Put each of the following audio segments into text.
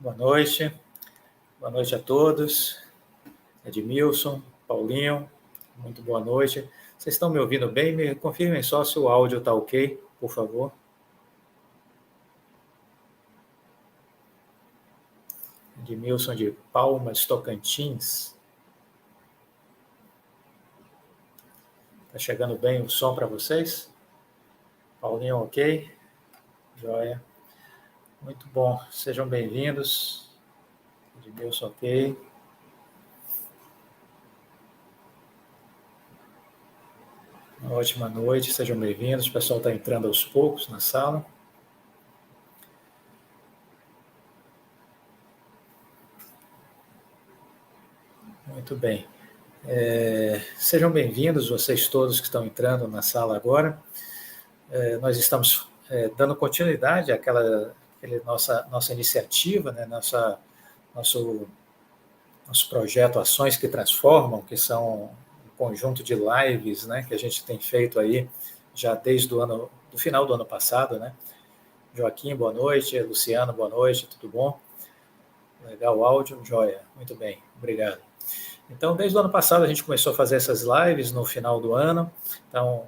Boa noite a todos. Edmilson, Paulinho, muito boa noite. Vocês estão me ouvindo bem? Me confirmem só se o áudio está ok, por favor. Edmilson de Palmas, Tocantins. Está chegando bem o som para vocês? Paulinho, ok? Joia. Muito bom. Sejam bem-vindos. Edmilson, ok. Uma ótima noite, sejam bem-vindos. O pessoal está entrando aos poucos na sala. Muito bem. Sejam bem-vindos, vocês todos que estão entrando na sala agora. Nós estamos dando continuidade àquela nossa iniciativa, né, nosso projeto Ações que Transformam, que são um conjunto de lives, né, que a gente tem feito aí já desde do final do ano passado, né? Joaquim, boa noite. Luciano, boa noite, tudo bom? Legal o áudio, joia, muito bem, obrigado. Então, desde o ano passado a gente começou a fazer essas lives no final do ano. Então,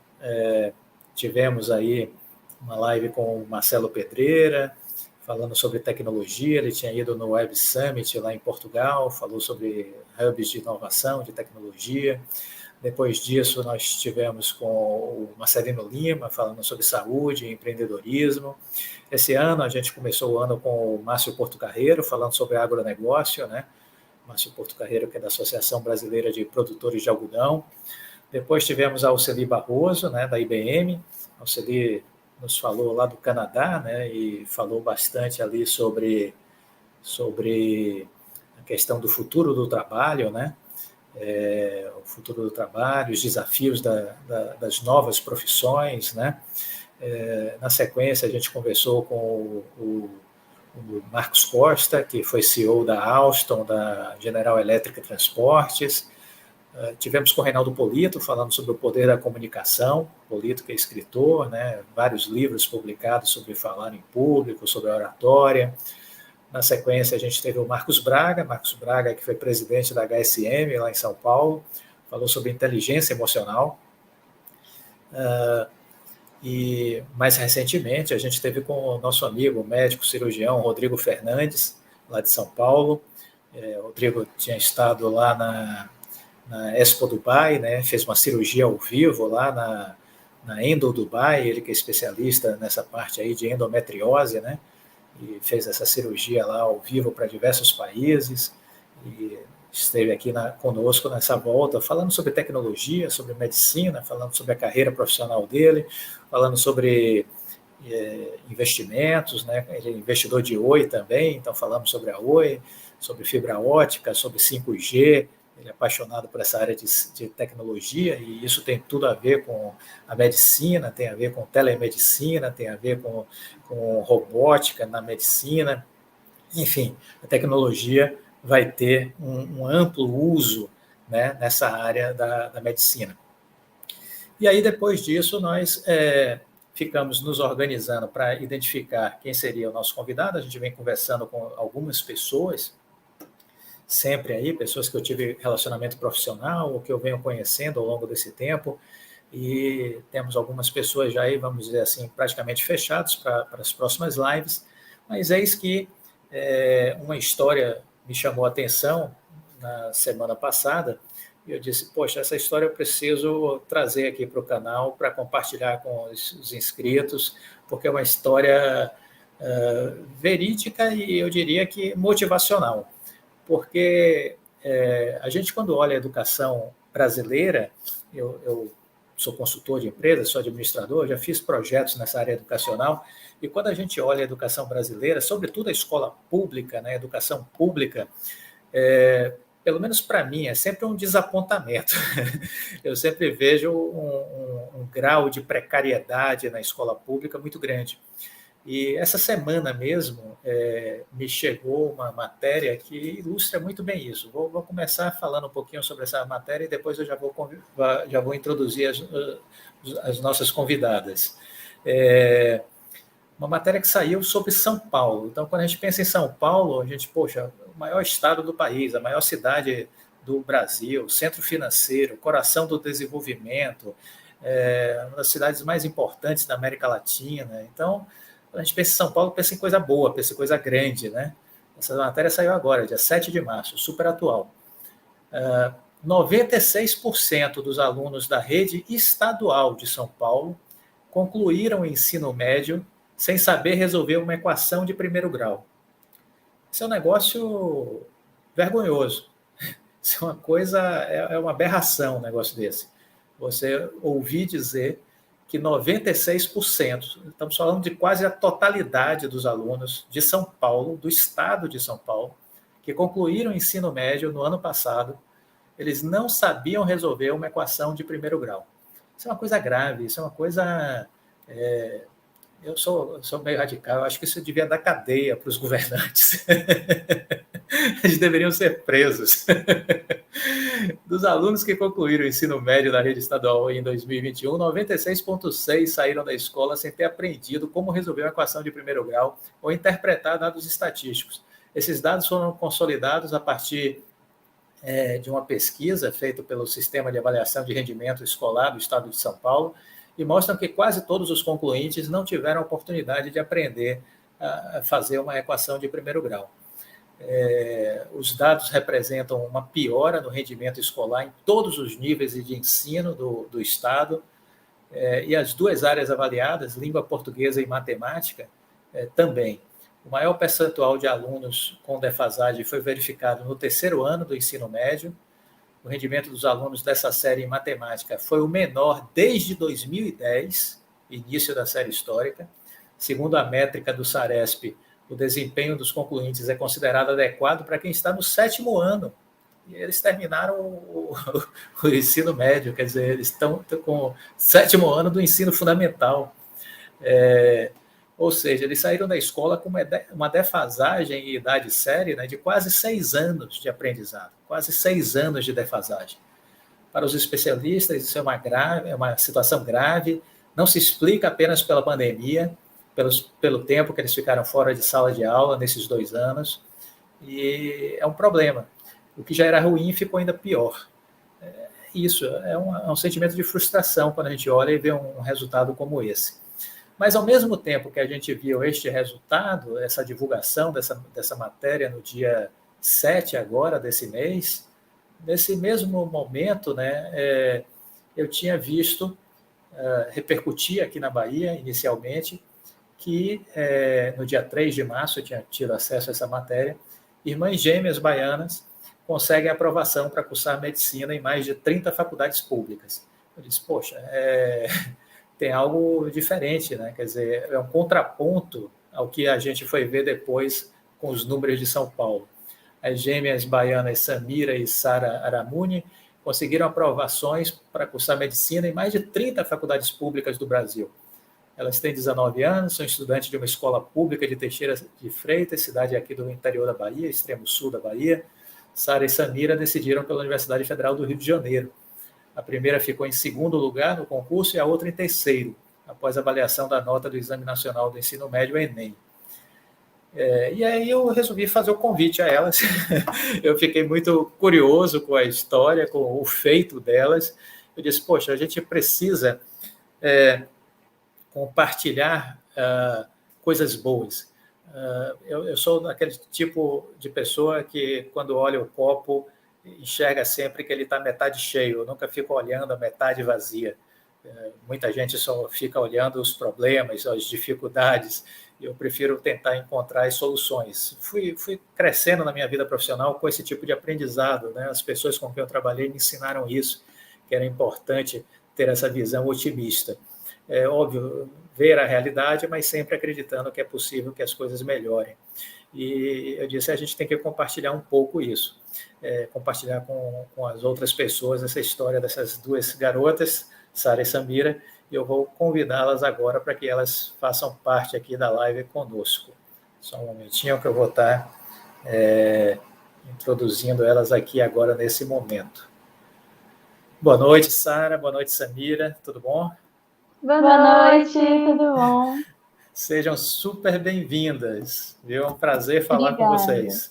tivemos aí uma live com o Marcelo Pedreira, falando sobre tecnologia. Ele tinha ido no Web Summit lá em Portugal, falou sobre hubs de inovação, de tecnologia. Depois disso, nós tivemos com o Marcelino Lima, falando sobre saúde e empreendedorismo. Esse ano, a gente começou o ano com o Márcio Portocarreiro, falando sobre agronegócio, né? Márcio Portocarreiro, que é da Associação Brasileira de Produtores de Algodão. Depois tivemos a Alceli Barroso, né, da IBM. A Alceli nos falou lá do Canadá, né, e falou bastante ali sobre a questão do futuro do trabalho, né, o futuro do trabalho, os desafios das novas profissões, né. Na sequência, a gente conversou com o Marcos Costa, que foi CEO da Alstom, da General Electric Transportes. Tivemos com o Reinaldo Polito, falando sobre o poder da comunicação. Polito, que é escritor, né, vários livros publicados sobre falar em público, sobre a oratória. Na sequência, a gente teve o Marcos Braga, que foi presidente da HSM, lá em São Paulo, falou sobre inteligência emocional. E mais recentemente a gente teve com o nosso amigo, médico cirurgião Rodrigo Fernandes, lá de São Paulo. O Rodrigo tinha estado lá na Expo Dubai, né? Fez uma cirurgia ao vivo lá na Endo Dubai, ele que é especialista nessa parte aí de endometriose, né? E fez essa cirurgia lá ao vivo para diversos países e esteve aqui conosco nessa volta, falando sobre tecnologia, sobre medicina, falando sobre a carreira profissional dele, falando sobre investimentos, né? Ele é investidor de Oi também, então falamos sobre a Oi, sobre fibra ótica, sobre 5G. Ele é apaixonado por essa área de tecnologia e isso tem tudo a ver com a medicina, tem a ver com telemedicina, tem a ver com robótica na medicina. Enfim, a tecnologia vai ter um amplo uso, né, nessa área da medicina. E aí, depois disso, nós ficamos nos organizando para identificar quem seria o nosso convidado. A gente vem conversando com algumas pessoas, sempre aí, pessoas que eu tive relacionamento profissional ou que eu venho conhecendo ao longo desse tempo, e temos algumas pessoas já aí, vamos dizer assim, praticamente fechados para as próximas lives, mas eis que uma história me chamou a atenção na semana passada, e eu disse, poxa, essa história eu preciso trazer aqui para o canal para compartilhar com os inscritos, porque é uma história verídica e eu diria que motivacional. Porque a gente, quando olha a educação brasileira, eu sou consultor de empresas, sou administrador, já fiz projetos nessa área educacional, e quando a gente olha a educação brasileira, sobretudo a escola pública, né, a educação pública, pelo menos para mim, é sempre um desapontamento. Eu sempre vejo um grau de precariedade na escola pública muito grande. E essa semana mesmo me chegou uma matéria que ilustra muito bem isso. Vou começar falando um pouquinho sobre essa matéria e depois eu já vou introduzir as nossas convidadas. uma matéria que saiu sobre São Paulo. Então, quando a gente pensa em São Paulo, a gente, poxa, o maior estado do país, a maior cidade do Brasil, centro financeiro, coração do desenvolvimento, uma das cidades mais importantes da América Latina. Então, quando a gente pensa em São Paulo, pensa em coisa boa, pensa em coisa grande, né? Essa matéria saiu agora, dia 7 de março, super atual. 96% dos alunos da rede estadual de São Paulo concluíram o ensino médio sem saber resolver uma equação de primeiro grau. Isso é um negócio vergonhoso. Isso é uma coisa, é uma aberração um negócio desse. Você ouvir dizer que 96%, estamos falando de quase a totalidade dos alunos de São Paulo, do estado de São Paulo, que concluíram o ensino médio no ano passado, eles não sabiam resolver uma equação de primeiro grau. Isso é uma coisa grave, isso é uma coisa... Eu sou meio radical, eu acho que isso devia dar cadeia para os governantes. Eles deveriam ser presos. Dos alunos que concluíram o ensino médio da rede estadual em 2021, 96,6% saíram da escola sem ter aprendido como resolver uma equação de primeiro grau ou interpretar dados estatísticos. Esses dados foram consolidados a partir de uma pesquisa feita pelo Sistema de Avaliação de Rendimento Escolar do Estado de São Paulo, e mostram que quase todos os concluintes não tiveram a oportunidade de aprender a fazer uma equação de primeiro grau. Os dados representam uma piora no rendimento escolar em todos os níveis de ensino do Estado, e as duas áreas avaliadas, língua portuguesa e matemática, também. O maior percentual de alunos com defasagem foi verificado no terceiro ano do ensino médio. O rendimento dos alunos dessa série em matemática foi o menor desde 2010, início da série histórica. Segundo a métrica do SARESP, o desempenho dos concluintes é considerado adequado para quem está no sétimo ano. E eles terminaram o ensino médio, quer dizer, eles estão com o sétimo ano do ensino fundamental. Ou seja, eles saíram da escola com uma defasagem em idade séria, né, de quase 6 anos de aprendizado, quase 6 anos de defasagem. Para os especialistas, isso é uma situação grave, não se explica apenas pela pandemia, pelo tempo que eles ficaram fora de sala de aula nesses 2 anos, e é um problema. O que já era ruim ficou ainda pior. Isso é um sentimento de frustração quando a gente olha e vê um resultado como esse. Mas, ao mesmo tempo que a gente viu este resultado, essa divulgação dessa matéria no dia 7 agora desse mês, nesse mesmo momento, né, eu tinha visto, repercutir aqui na Bahia, inicialmente, que no dia 3 de março eu tinha tido acesso a essa matéria, irmãs gêmeas baianas conseguem aprovação para cursar medicina em mais de 30 faculdades públicas. Eu disse, poxa, tem algo diferente, né? Quer dizer, é um contraponto ao que a gente foi ver depois com os números de São Paulo. As gêmeas baianas Samira e Sara Aramuni conseguiram aprovações para cursar medicina em mais de 30 faculdades públicas do Brasil. Elas têm 19 anos, são estudantes de uma escola pública de Teixeira de Freitas, cidade aqui do interior da Bahia, extremo sul da Bahia. Sara e Samira decidiram pela Universidade Federal do Rio de Janeiro. A primeira ficou em segundo lugar no concurso e a outra em terceiro, após a avaliação da nota do Exame Nacional do Ensino Médio, Enem. E aí eu resolvi fazer o convite a elas. Eu fiquei muito curioso com a história, com o feito delas. Eu disse, poxa, a gente precisa compartilhar coisas boas. Eu sou daquele tipo de pessoa que, quando olha o copo, enxerga sempre que ele está metade cheio. Eu nunca fico olhando a metade vazia. Muita gente só fica olhando os problemas, as dificuldades. Eu prefiro tentar encontrar as soluções. Fui crescendo na minha vida profissional com esse tipo de aprendizado, né? As pessoas com quem eu trabalhei me ensinaram isso, que era importante ter essa visão otimista. É óbvio, ver a realidade, mas sempre acreditando que é possível que as coisas melhorem. E eu disse, a gente tem que compartilhar um pouco isso, compartilhar com as outras pessoas essa história dessas duas garotas, Sara e Samira, e eu vou convidá-las agora para que elas façam parte aqui da live conosco. Só um momentinho que eu vou estar introduzindo elas aqui agora nesse momento. Boa noite, Sara, boa noite, Samira, tudo bom? Boa noite, tudo bom? Sejam super bem-vindas, viu? É um prazer falar com vocês.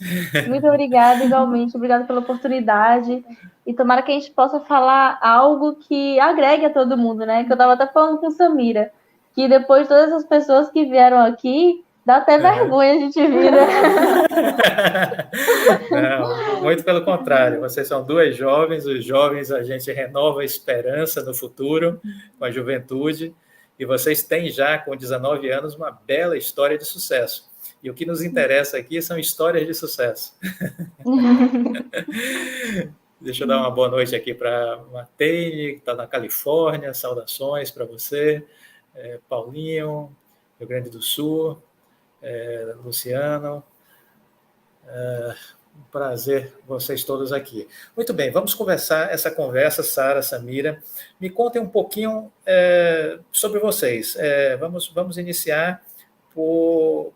Muito obrigada, igualmente. Obrigada pela oportunidade. E tomara que a gente possa falar algo que agregue a todo mundo, né? Que eu estava até falando com Samira, que depois de todas as pessoas que vieram aqui, dá até vergonha a gente vir, né? Não, muito pelo contrário. Vocês são duas jovens, os jovens a gente renova a esperança no futuro com a juventude, e vocês têm já, com 19 anos, uma bela história de sucesso. E o que nos interessa aqui são histórias de sucesso. Deixa eu dar uma boa noite aqui para a Matene, que está na Califórnia. Saudações para você. Paulinho, Rio Grande do Sul. Luciano. Um prazer vocês todos aqui. Muito bem, vamos conversar essa conversa, Sara, Samira. Me contem um pouquinho sobre vocês. Vamos iniciar por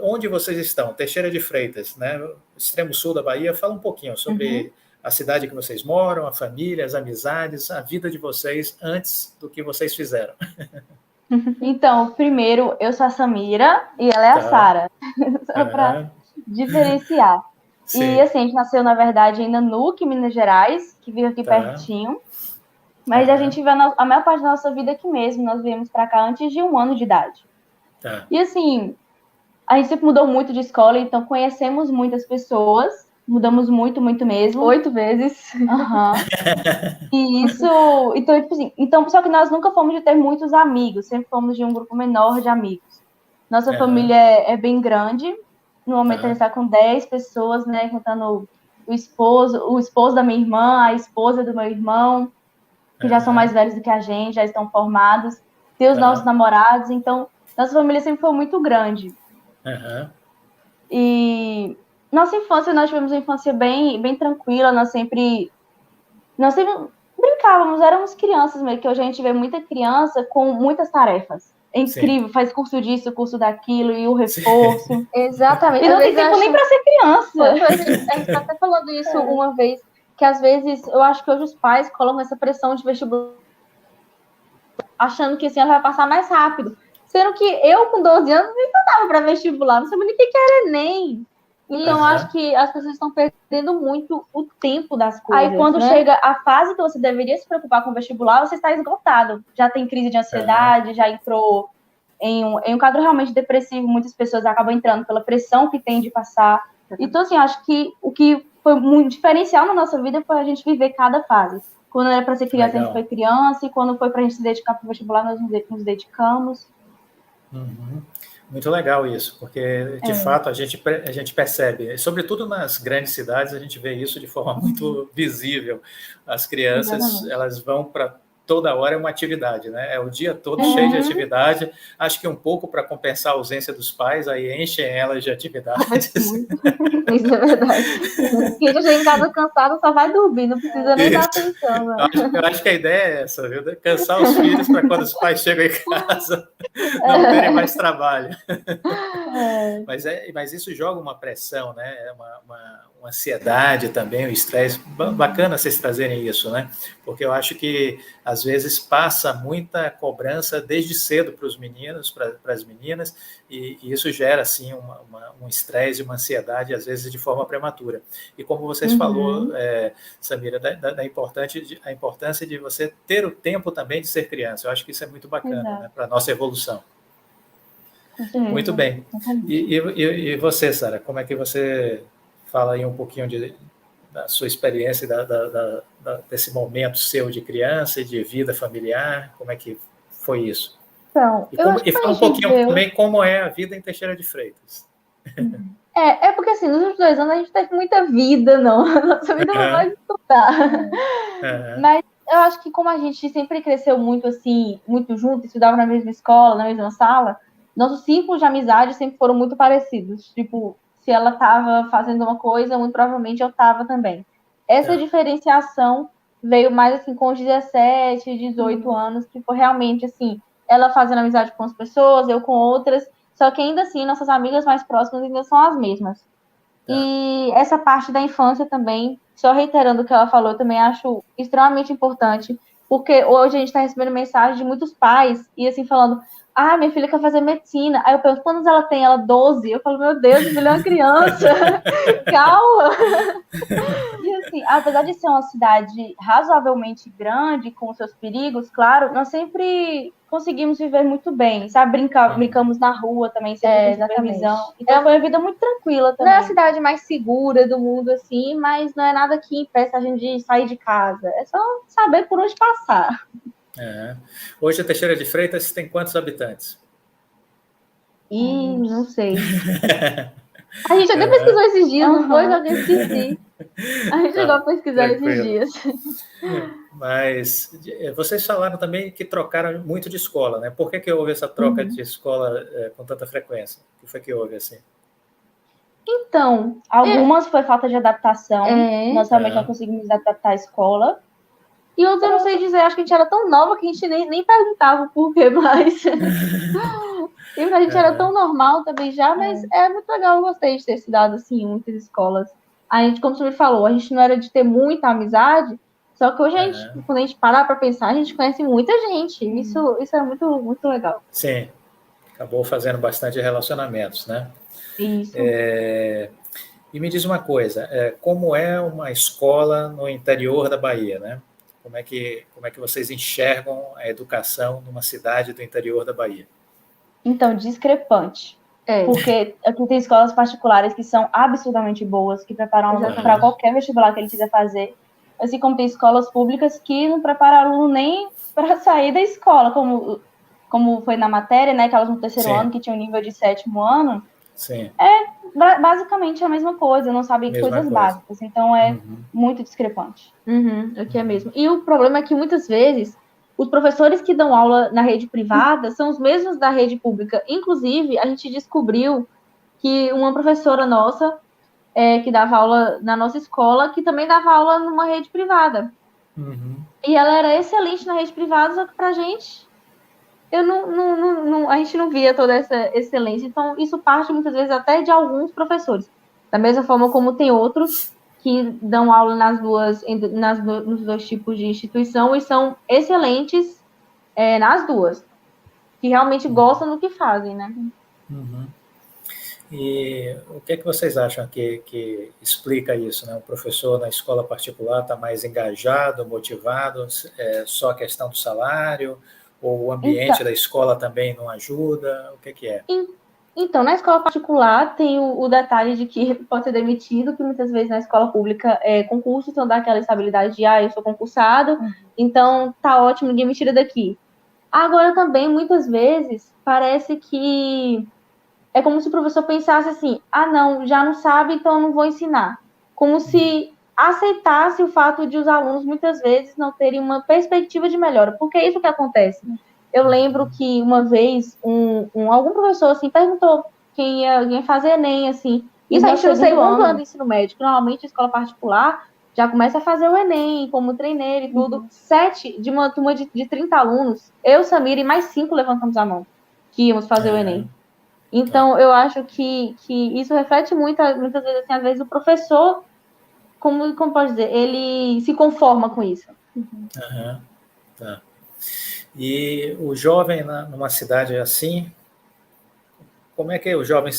onde vocês estão. Teixeira de Freitas, né? Extremo sul da Bahia. Fala um pouquinho sobre a cidade que vocês moram, a família, as amizades, a vida de vocês antes do que vocês fizeram. Então, primeiro, eu sou a Samira e ela é a Sara. Só para diferenciar. Sim. E assim, a gente nasceu, na verdade, ainda no Nuque, Minas Gerais, que vive aqui pertinho. Mas a gente vive a maior parte da nossa vida aqui mesmo. Nós viemos para cá antes de 1 ano de idade. E assim, a gente sempre mudou muito de escola, então conhecemos muitas pessoas. Mudamos muito, muito mesmo. 8 vezes. E isso... Então, tipo assim, só que nós nunca fomos de ter muitos amigos. Sempre fomos de um grupo menor de amigos. Nossa família é bem grande. No momento a gente está com 10 pessoas, né? Contando o esposo da minha irmã, a esposa do meu irmão, que já são mais velhos do que a gente, já estão formados. Tem os nossos namorados. Então, nossa família sempre foi muito grande. E nossa infância, nós tivemos uma infância bem, bem tranquila. Nós sempre brincávamos, éramos crianças mesmo, que hoje a gente vê muita criança com muitas tarefas. É incrível, faz curso disso, curso daquilo, e o reforço. Sim. Exatamente. E não tem tempo nem para ser criança. A gente tá até falando isso uma vez, que às vezes eu acho que hoje os pais colocam essa pressão de vestibular, achando que esse ano vai passar mais rápido. Sendo que eu, com 12 anos, nem estudava para vestibular, não sabia nem o que era Enem. Então, acho que as pessoas estão perdendo muito o tempo das coisas. Aí, quando chega a fase que você deveria se preocupar com o vestibular, você está esgotado. Já tem crise de ansiedade, já entrou em um quadro realmente depressivo. Muitas pessoas acabam entrando pela pressão que tem de passar. Então, assim, acho que o que foi muito diferencial na nossa vida foi a gente viver cada fase. Quando era para ser criança, a gente foi criança. E quando foi para a gente se dedicar para o vestibular, nós nos dedicamos. Muito legal isso, porque de fato a gente percebe, sobretudo nas grandes cidades, a gente vê isso de forma muito visível. As crianças, elas vão para toda hora, é uma atividade, né? É o dia todo cheio de atividade. Acho que um pouco para compensar a ausência dos pais, aí enchem elas de atividades. Isso é verdade. Quem já chega em casa cansado só vai dormir, não precisa nem dar atenção. Né? Eu acho que a ideia é essa, viu? Cansar os filhos para quando os pais chegam em casa não terem mais trabalho. Mas isso joga uma pressão, né? Uma ansiedade também, um estresse. Bacana vocês trazerem isso, né? Porque eu acho que às vezes passa muita cobrança desde cedo para os meninos, para as meninas, e isso gera assim um estresse, uma ansiedade, às vezes de forma prematura. E como vocês falou, Samira, a importância de você ter o tempo também de ser criança. Eu acho que isso é muito bacana, né, para a nossa evolução. Muito bem. E você, Sara, como é que você fala aí um pouquinho da sua experiência, desse momento seu de criança e de vida familiar? Como é que foi isso? Então, e fala um pouquinho também como é a vida em Teixeira de Freitas. Porque assim, nos últimos 2 anos a gente teve muita vida, não. A nossa vida não vai estudar. Mas eu acho que como a gente sempre cresceu muito assim, muito junto, estudava na mesma escola, na mesma sala, nossos círculos de amizade sempre foram muito parecidos. Tipo, se ela estava fazendo uma coisa, muito provavelmente eu estava também. Essa diferenciação veio mais assim com os 17, 18 anos, que foi realmente assim, ela fazendo amizade com as pessoas, eu com outras, só que ainda assim nossas amigas mais próximas ainda são as mesmas. E essa parte da infância também, só reiterando o que ela falou, eu também acho extremamente importante, porque hoje a gente está recebendo mensagem de muitos pais, e assim falando, minha filha quer fazer medicina. Aí eu pergunto, quantos ela tem? Ela 12. Eu falo, meu Deus, minha filha é uma criança. Calma. E assim, apesar de ser uma cidade razoavelmente grande, com seus perigos, claro, nós sempre conseguimos viver muito bem, sabe? Brincamos na rua também, sempre com supervisão. Então foi uma vida muito tranquila também. Não é a cidade mais segura do mundo, assim, mas não é nada que impeça a gente de sair de casa. É só saber por onde passar. Hoje a Teixeira de Freitas tem quantos habitantes? Não sei. A gente até pesquisou esses dias, não foi? Eu esqueci. A gente chegou a pesquisar esses dias. Mas vocês falaram também que trocaram muito de escola, né? Por que houve essa troca de escola com tanta frequência? O que foi que houve assim? Então, algumas foi falta de adaptação. Nós realmente não conseguimos adaptar a escola. E outros eu não sei dizer, acho que a gente era tão nova que a gente nem perguntava o porquê mais. E pra gente era tão normal também já, mas é muito legal, eu gostei de ter estudado assim, em muitas escolas. A gente, como você me falou, a gente não era de ter muita amizade, só que hoje a gente, quando a gente parar para pensar, a gente conhece muita gente. Isso é muito, muito legal. Sim, acabou fazendo bastante relacionamentos, né? Isso. E me diz uma coisa, como é uma escola no interior da Bahia, né? Como é que vocês enxergam a educação numa cidade do interior da Bahia? Então, discrepante. Porque aqui tem escolas particulares que são absurdamente boas, que preparam aluno para qualquer vestibular que ele quiser fazer. Assim como tem escolas públicas que não preparam aluno nem para sair da escola, como foi na matéria, né? Aquelas no terceiro ano que tinham nível de 7º ano. Sim. É basicamente a mesma coisa, não sabem coisas básicas. Então é muito discrepante. Aqui é mesmo. E o problema é que muitas vezes os professores que dão aula na rede privada são os mesmos da rede pública. Inclusive, a gente descobriu que uma professora nossa, que dava aula na nossa escola, que também dava aula numa rede privada. E ela era excelente na rede privada, só que pra gente, a gente não via toda essa excelência. Então, isso parte muitas vezes até de alguns professores. Da mesma forma como tem outros que dão aula nos dois tipos de instituição e são excelentes nas duas, que realmente gostam do que fazem, né? E o que vocês acham que explica isso, né? O professor na escola particular está mais engajado, motivado, só a questão do salário, ou o ambiente da escola também não ajuda? O que é? Então, na escola particular tem o detalhe de que pode ser demitido, que muitas vezes na escola pública é concurso, então dá aquela estabilidade de, eu sou concursado, então tá ótimo, ninguém me tira daqui. Agora também, muitas vezes, parece que é como se o professor pensasse assim, não, já não sabe, então eu não vou ensinar. Como se aceitasse o fato de os alunos, muitas vezes, não terem uma perspectiva de melhora, porque é isso que acontece. Eu lembro que uma vez algum professor assim perguntou quem ia fazer Enem, assim. Isso a gente no segundo ano do ensino médio. Normalmente, a escola particular já começa a fazer o Enem, como treineiro e tudo. 7 de uma turma de 30 alunos, eu, Samira e mais 5 levantamos a mão que íamos fazer o Enem. Então, eu acho que isso reflete muitas vezes, assim, às vezes o professor, como pode dizer, ele se conforma com isso. Tá. E o jovem numa cidade assim, como é que o jovem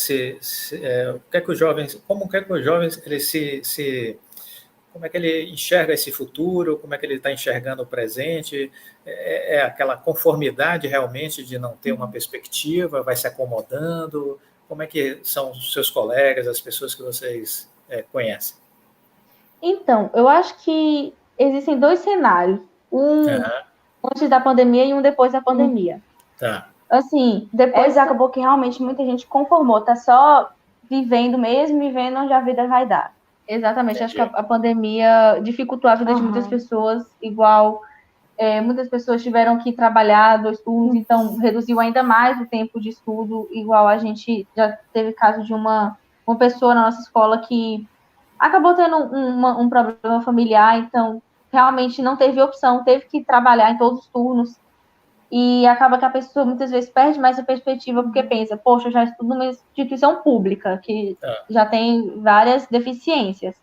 como é que ele enxerga esse futuro, como é que ele está enxergando o presente? É aquela conformidade realmente de não ter uma perspectiva, vai se acomodando? Como é que são os seus colegas, as pessoas que vocês conhecem? Então, eu acho que existem 2 cenários. Antes da pandemia e um depois da pandemia. Tá. Assim, depois acabou que realmente muita gente conformou, tá só vivendo mesmo e vendo onde a vida vai dar. Exatamente, acho que a pandemia dificultou a vida de muitas pessoas, igual muitas pessoas tiveram que trabalhar 2 turnos, então reduziu ainda mais o tempo de estudo, igual a gente já teve caso de uma pessoa na nossa escola que acabou tendo um problema familiar, então realmente não teve opção, teve que trabalhar em todos os turnos, e acaba que a pessoa muitas vezes perde mais a perspectiva, porque pensa, poxa, eu já estudo numa instituição pública, que já tem várias deficiências.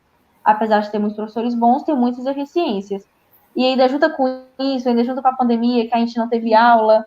Apesar de ter muitos professores bons, tem muitas deficiências. E ainda junta com isso, ainda junta com a pandemia, que a gente não teve aula.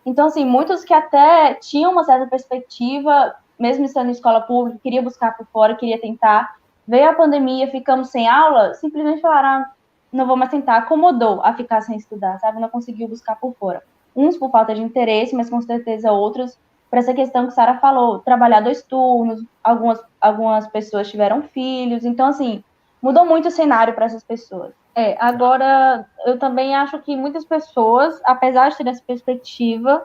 Então, assim, muitos que até tinham uma certa perspectiva, mesmo estando em escola pública, queria buscar por fora, queria tentar, veio a pandemia, ficamos sem aula, simplesmente falaram, não vou mais tentar, acomodou a ficar sem estudar, sabe? Não conseguiu buscar por fora. Uns por falta de interesse, mas com certeza outros por essa questão que Sara falou, trabalhar 2 turnos, algumas pessoas tiveram filhos, então, assim, mudou muito o cenário para essas pessoas. Agora, eu também acho que muitas pessoas, apesar de ter essa perspectiva,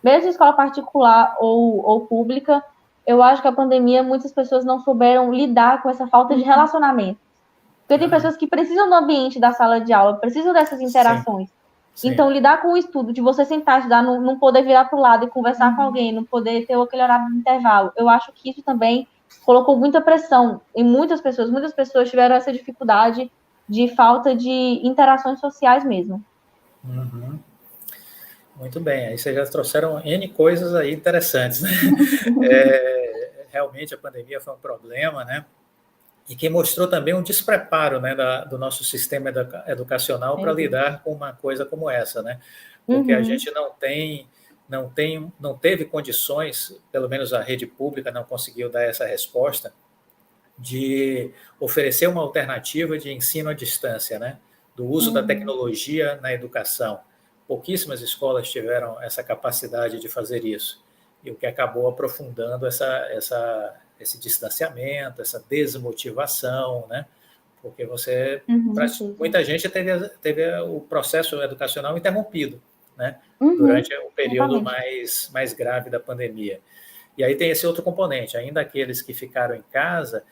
mesmo em escola particular ou pública, eu acho que a pandemia, muitas pessoas não souberam lidar com essa falta de relacionamento. Porque tem pessoas que precisam do ambiente da sala de aula, precisam dessas interações. Sim. Então, lidar com o estudo, de você sentar, estudar, não poder virar para o lado e conversar com alguém, não poder ter aquele horário de intervalo, eu acho que isso também colocou muita pressão em muitas pessoas. Muitas pessoas tiveram essa dificuldade de falta de interações sociais mesmo. Uhum. Muito bem, aí vocês já trouxeram N coisas aí interessantes, né? Realmente a pandemia foi um problema, né? E que mostrou também um despreparo, né, do nosso sistema educacional para lidar com uma coisa como essa, né? Porque a gente não teve condições, pelo menos a rede pública não conseguiu dar essa resposta, de oferecer uma alternativa de ensino à distância, né? Do uso da tecnologia na educação. Pouquíssimas escolas tiveram essa capacidade de fazer isso, e o que acabou aprofundando esse distanciamento, essa desmotivação, né? Porque muita gente teve o processo educacional interrompido, né? Durante o período mais grave da pandemia. E aí tem esse outro componente, ainda aqueles que ficaram em casa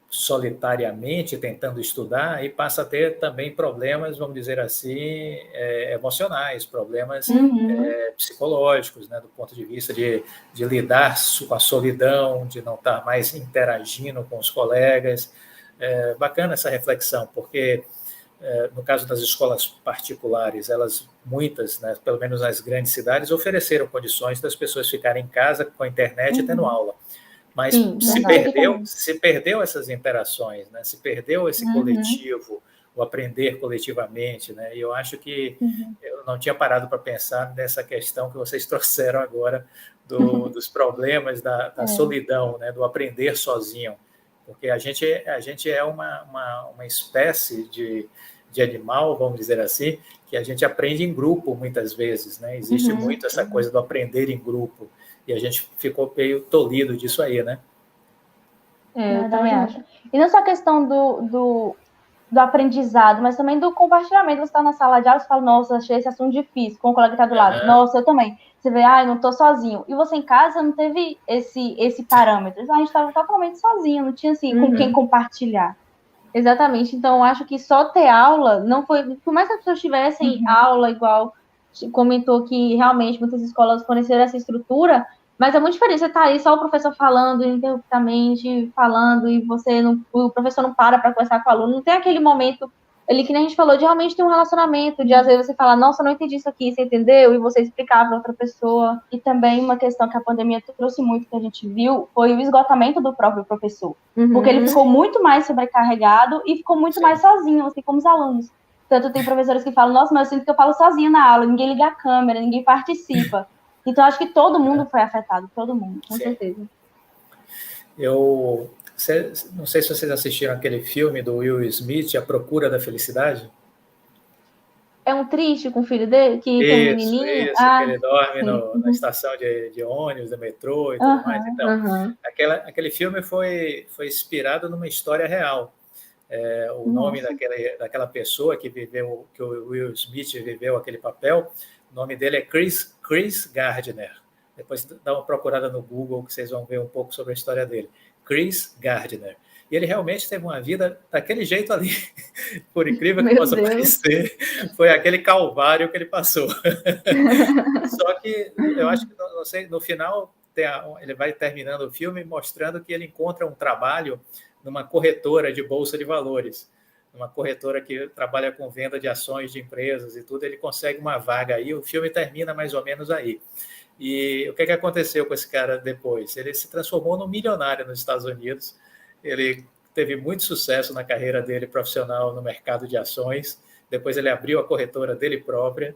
solitariamente tentando estudar, e passa a ter também problemas, vamos dizer assim, emocionais, problemas psicológicos, né, do ponto de vista de lidar com a solidão, de não estar mais interagindo com os colegas. Bacana essa reflexão, porque no caso das escolas particulares, muitas, né, pelo menos nas grandes cidades, ofereceram condições das pessoas ficarem em casa com a internet e tendo aula. Mas se perdeu essas interações, né? Se perdeu esse coletivo, o aprender coletivamente, né? E eu acho que eu não tinha parado para pensar nessa questão que vocês trouxeram agora dos problemas da solidão, né? Do aprender sozinho, porque a gente é uma espécie de animal, vamos dizer assim, que a gente aprende em grupo muitas vezes, né? Existe muito essa coisa do aprender em grupo. E a gente ficou meio tolhido disso aí, né? Eu também acho. E não só a questão do aprendizado, mas também do compartilhamento. Você está na sala de aula, você fala, nossa, achei esse assunto difícil, com o colega que está do lado. Nossa, eu também. Você vê, eu não estou sozinho. E você em casa não teve esse parâmetro. A gente estava totalmente sozinho, não tinha assim com quem compartilhar. Exatamente. Então, eu acho que só ter aula não foi... Por mais que as pessoas tivessem aula, igual comentou que realmente muitas escolas forneceram essa estrutura, mas é muito diferente você estar aí só o professor falando ininterruptamente, falando, e o professor não para conversar com o aluno. Não tem aquele momento ali que nem a gente falou, de realmente ter um relacionamento, de às vezes você falar, nossa, eu não entendi isso aqui, você entendeu? E você explicar para outra pessoa. E também uma questão que a pandemia trouxe muito, que a gente viu, foi o esgotamento do próprio professor. Porque ele ficou muito mais sobrecarregado e ficou muito mais sozinho, assim como os alunos. Tanto tem professores que falam, nossa, mas eu sinto que eu falo sozinha na aula, ninguém liga a câmera, ninguém participa. Então, acho que todo mundo foi afetado, todo mundo, com certeza. Não sei se vocês assistiram aquele filme do Will Smith, A Procura da Felicidade. É um triste com o filho dele, que tem um menininho? Isso, que ele dorme na estação de ônibus, do metrô e tudo mais. Então, aquele filme foi inspirado numa história real. O nome daquela pessoa que o Will Smith viveu aquele papel, o nome dele é Chris Gardner. Depois dá uma procurada no Google que vocês vão ver um pouco sobre a história dele. Chris Gardner. E ele realmente teve uma vida daquele jeito ali. Por incrível que possa parecer, foi aquele calvário que ele passou. Só que eu acho que no final ele vai terminando o filme mostrando que ele encontra um trabalho numa corretora de bolsa de valores, uma corretora que trabalha com venda de ações de empresas e tudo. Ele consegue uma vaga aí, o filme termina mais ou menos aí. E o que aconteceu com esse cara depois? Ele se transformou num milionário nos Estados Unidos. Ele teve muito sucesso na carreira dele profissional no mercado de ações. depois ele abriu a corretora dele própria,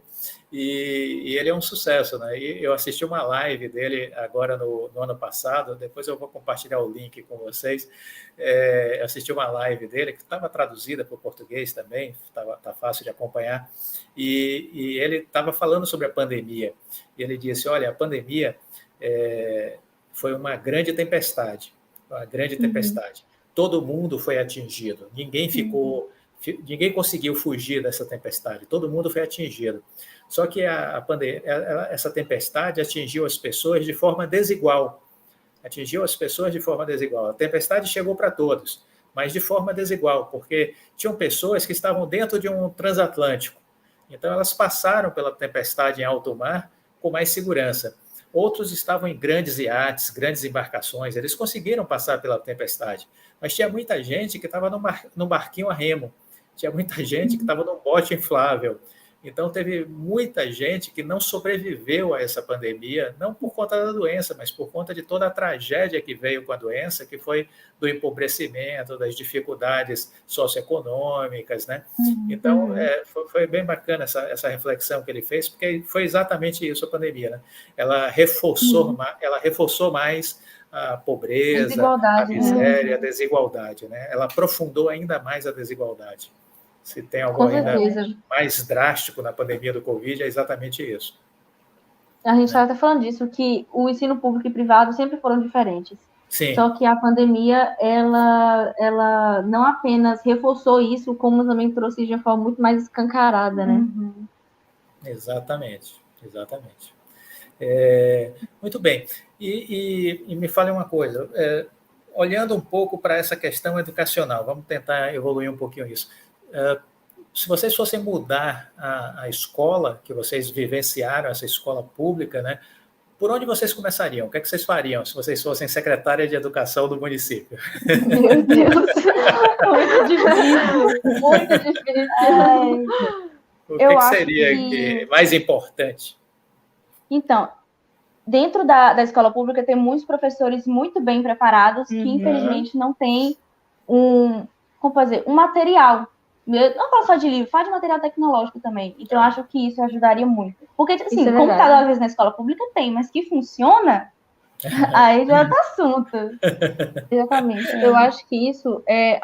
e ele é um sucesso, né? E eu assisti uma live dele agora no ano passado, depois eu vou compartilhar o link com vocês. Eu assisti uma live dele que estava traduzida para o português também, tá fácil de acompanhar, e ele estava falando sobre a pandemia, e ele disse, olha, a pandemia foi uma grande tempestade, Todo mundo foi atingido, ninguém conseguiu fugir dessa tempestade, todo mundo foi atingido. Só que essa tempestade atingiu as pessoas de forma desigual. A tempestade chegou para todos, mas de forma desigual, porque tinham pessoas que estavam dentro de um transatlântico. Então, elas passaram pela tempestade em alto mar com mais segurança. Outros estavam em grandes iates, grandes embarcações, eles conseguiram passar pela tempestade. Mas tinha muita gente que estava num barquinho a remo, tinha muita gente que estava num bote inflável. Então, teve muita gente que não sobreviveu a essa pandemia, não por conta da doença, mas por conta de toda a tragédia que veio com a doença, que foi do empobrecimento, das dificuldades socioeconômicas, né? Então, foi bem bacana essa reflexão que ele fez, porque foi exatamente isso a pandemia, né? Ela reforçou mais a pobreza, a miséria, a desigualdade, né? Ela aprofundou ainda mais a desigualdade. Se tem algo ainda mais drástico na pandemia do Covid, é exatamente isso. A gente estava até falando disso, que o ensino público e privado sempre foram diferentes. Sim. Só que a pandemia, ela não apenas reforçou isso, como também trouxe de uma forma muito mais escancarada, né? Exatamente. Muito bem. E me fale uma coisa, olhando um pouco para essa questão educacional, vamos tentar evoluir um pouquinho isso. Se vocês fossem mudar a escola, que vocês vivenciaram, essa escola pública, né? Por onde vocês começariam? O que é que vocês fariam se vocês fossem secretária de educação do município? Meu Deus! Muito difícil. O que seria mais importante? Então, dentro da escola pública tem muitos professores muito bem preparados que, infelizmente, não têm um material. Não falo só de livro, fala de material tecnológico também. Então, eu acho que isso ajudaria muito. Porque, assim, computador, às vezes, na escola pública tem, mas que funciona, aí já é outro assunto. Exatamente. Eu acho que isso é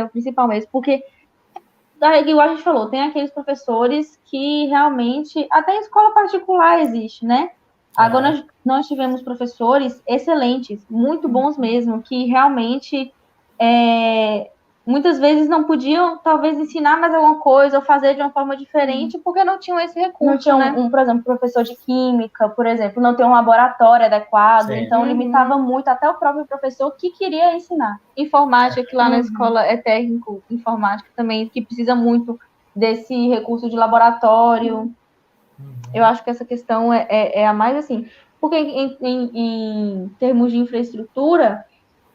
o principal mesmo. Porque, igual a gente falou, tem aqueles professores que realmente, até em escola particular existe, né? Agora, nós tivemos professores excelentes, muito bons mesmo, que realmente... muitas vezes não podiam, talvez, ensinar mais alguma coisa ou fazer de uma forma diferente porque não tinham esse recurso. Não tinham, por exemplo, professor de química, por exemplo, não tem um laboratório adequado, então limitava muito até o próprio professor que queria ensinar. Informática, que lá na escola é técnico, informática também, que precisa muito desse recurso de laboratório. Eu acho que essa questão é a mais assim, porque em termos de infraestrutura,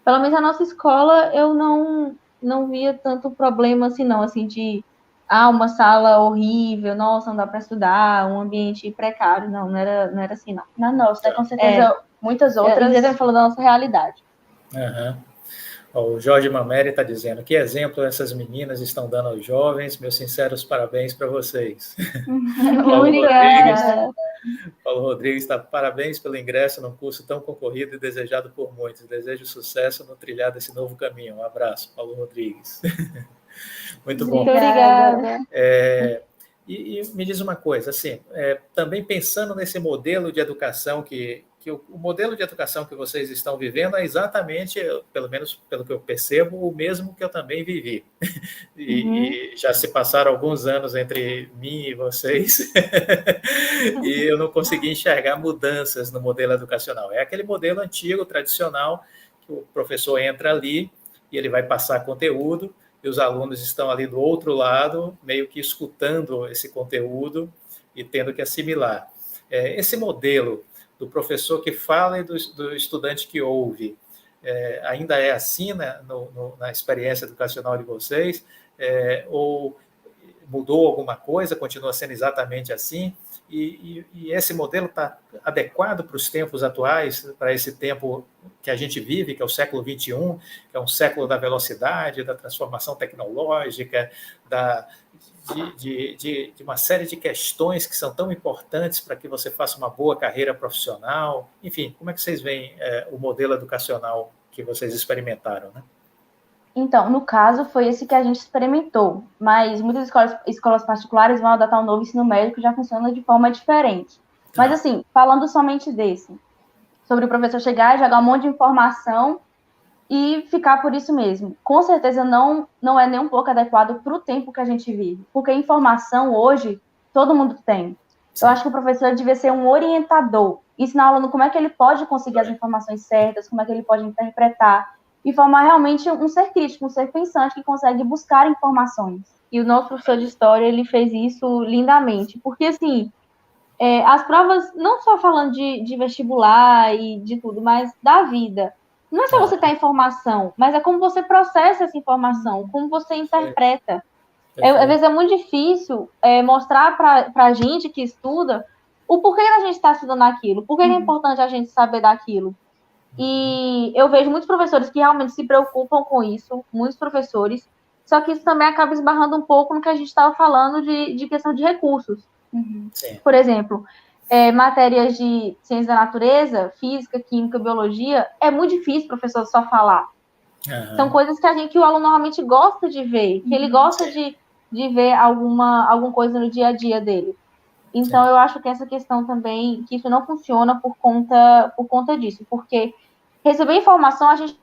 pelo menos a nossa escola, eu não via tanto problema assim, não, assim, de uma sala horrível, nossa, não dá para estudar, um ambiente precário, não era assim, não. Na nossa, com certeza, muitas outras... Você falou da nossa realidade. O Jorge Mameri está dizendo, que exemplo essas meninas estão dando aos jovens, meus sinceros parabéns para vocês. Paulo Rodrigues está, parabéns pelo ingresso num curso tão concorrido e desejado por muitos. Desejo sucesso no trilhar desse novo caminho. Um abraço, Paulo Rodrigues. Muito bom. Obrigada. E me diz uma coisa, assim, também pensando nesse modelo de educação que o modelo de educação que vocês estão vivendo é exatamente, pelo menos pelo que eu percebo, o mesmo que eu também vivi. E já se passaram alguns anos entre mim e vocês e eu não consegui enxergar mudanças no modelo educacional. É aquele modelo antigo, tradicional, que o professor entra ali e ele vai passar conteúdo e os alunos estão ali do outro lado, meio que escutando esse conteúdo e tendo que assimilar. Esse modelo do professor que fala e do estudante que ouve, ainda é assim, né, na experiência educacional de vocês? Ou mudou alguma coisa, continua sendo exatamente assim? E esse modelo está adequado para os tempos atuais, para esse tempo que a gente vive, que é o século XXI, que é um século da velocidade, da transformação tecnológica, de uma série de questões que são tão importantes para que você faça uma boa carreira profissional. Enfim, como é que vocês veem o modelo educacional que vocês experimentaram, né? Então, no caso, foi esse que a gente experimentou, mas muitas escolas particulares vão adotar um novo ensino médio que já funciona de forma diferente. Mas, assim, falando somente desse, sobre o professor chegar e jogar um monte de informação e ficar por isso mesmo. Com certeza não é nem um pouco adequado para o tempo que a gente vive, porque informação hoje todo mundo tem. Sim. Eu acho que o professor devia ser um orientador, ensinar o aluno como é que ele pode conseguir as informações certas, como é que ele pode interpretar, e formar realmente um ser crítico, um ser pensante que consegue buscar informações. E o nosso professor de história, ele fez isso lindamente, porque assim, as provas, não só falando de vestibular e de tudo, mas da vida. Não é só você ter informação, mas é como você processa essa informação, como você interpreta. Às vezes é muito difícil mostrar para a gente que estuda o porquê a gente está estudando aquilo, por que é importante a gente saber daquilo. E eu vejo muitos professores que realmente se preocupam com isso, muitos professores, só que isso também acaba esbarrando um pouco no que a gente estava falando de questão de recursos. Por exemplo, matérias de ciência da natureza, física, química, biologia, é muito difícil o professor só falar. São coisas que o aluno normalmente gosta de ver, que ele gosta de ver alguma coisa no dia a dia dele. Então, eu acho que essa questão também, que isso não funciona por conta disso, porque receber informação a gente...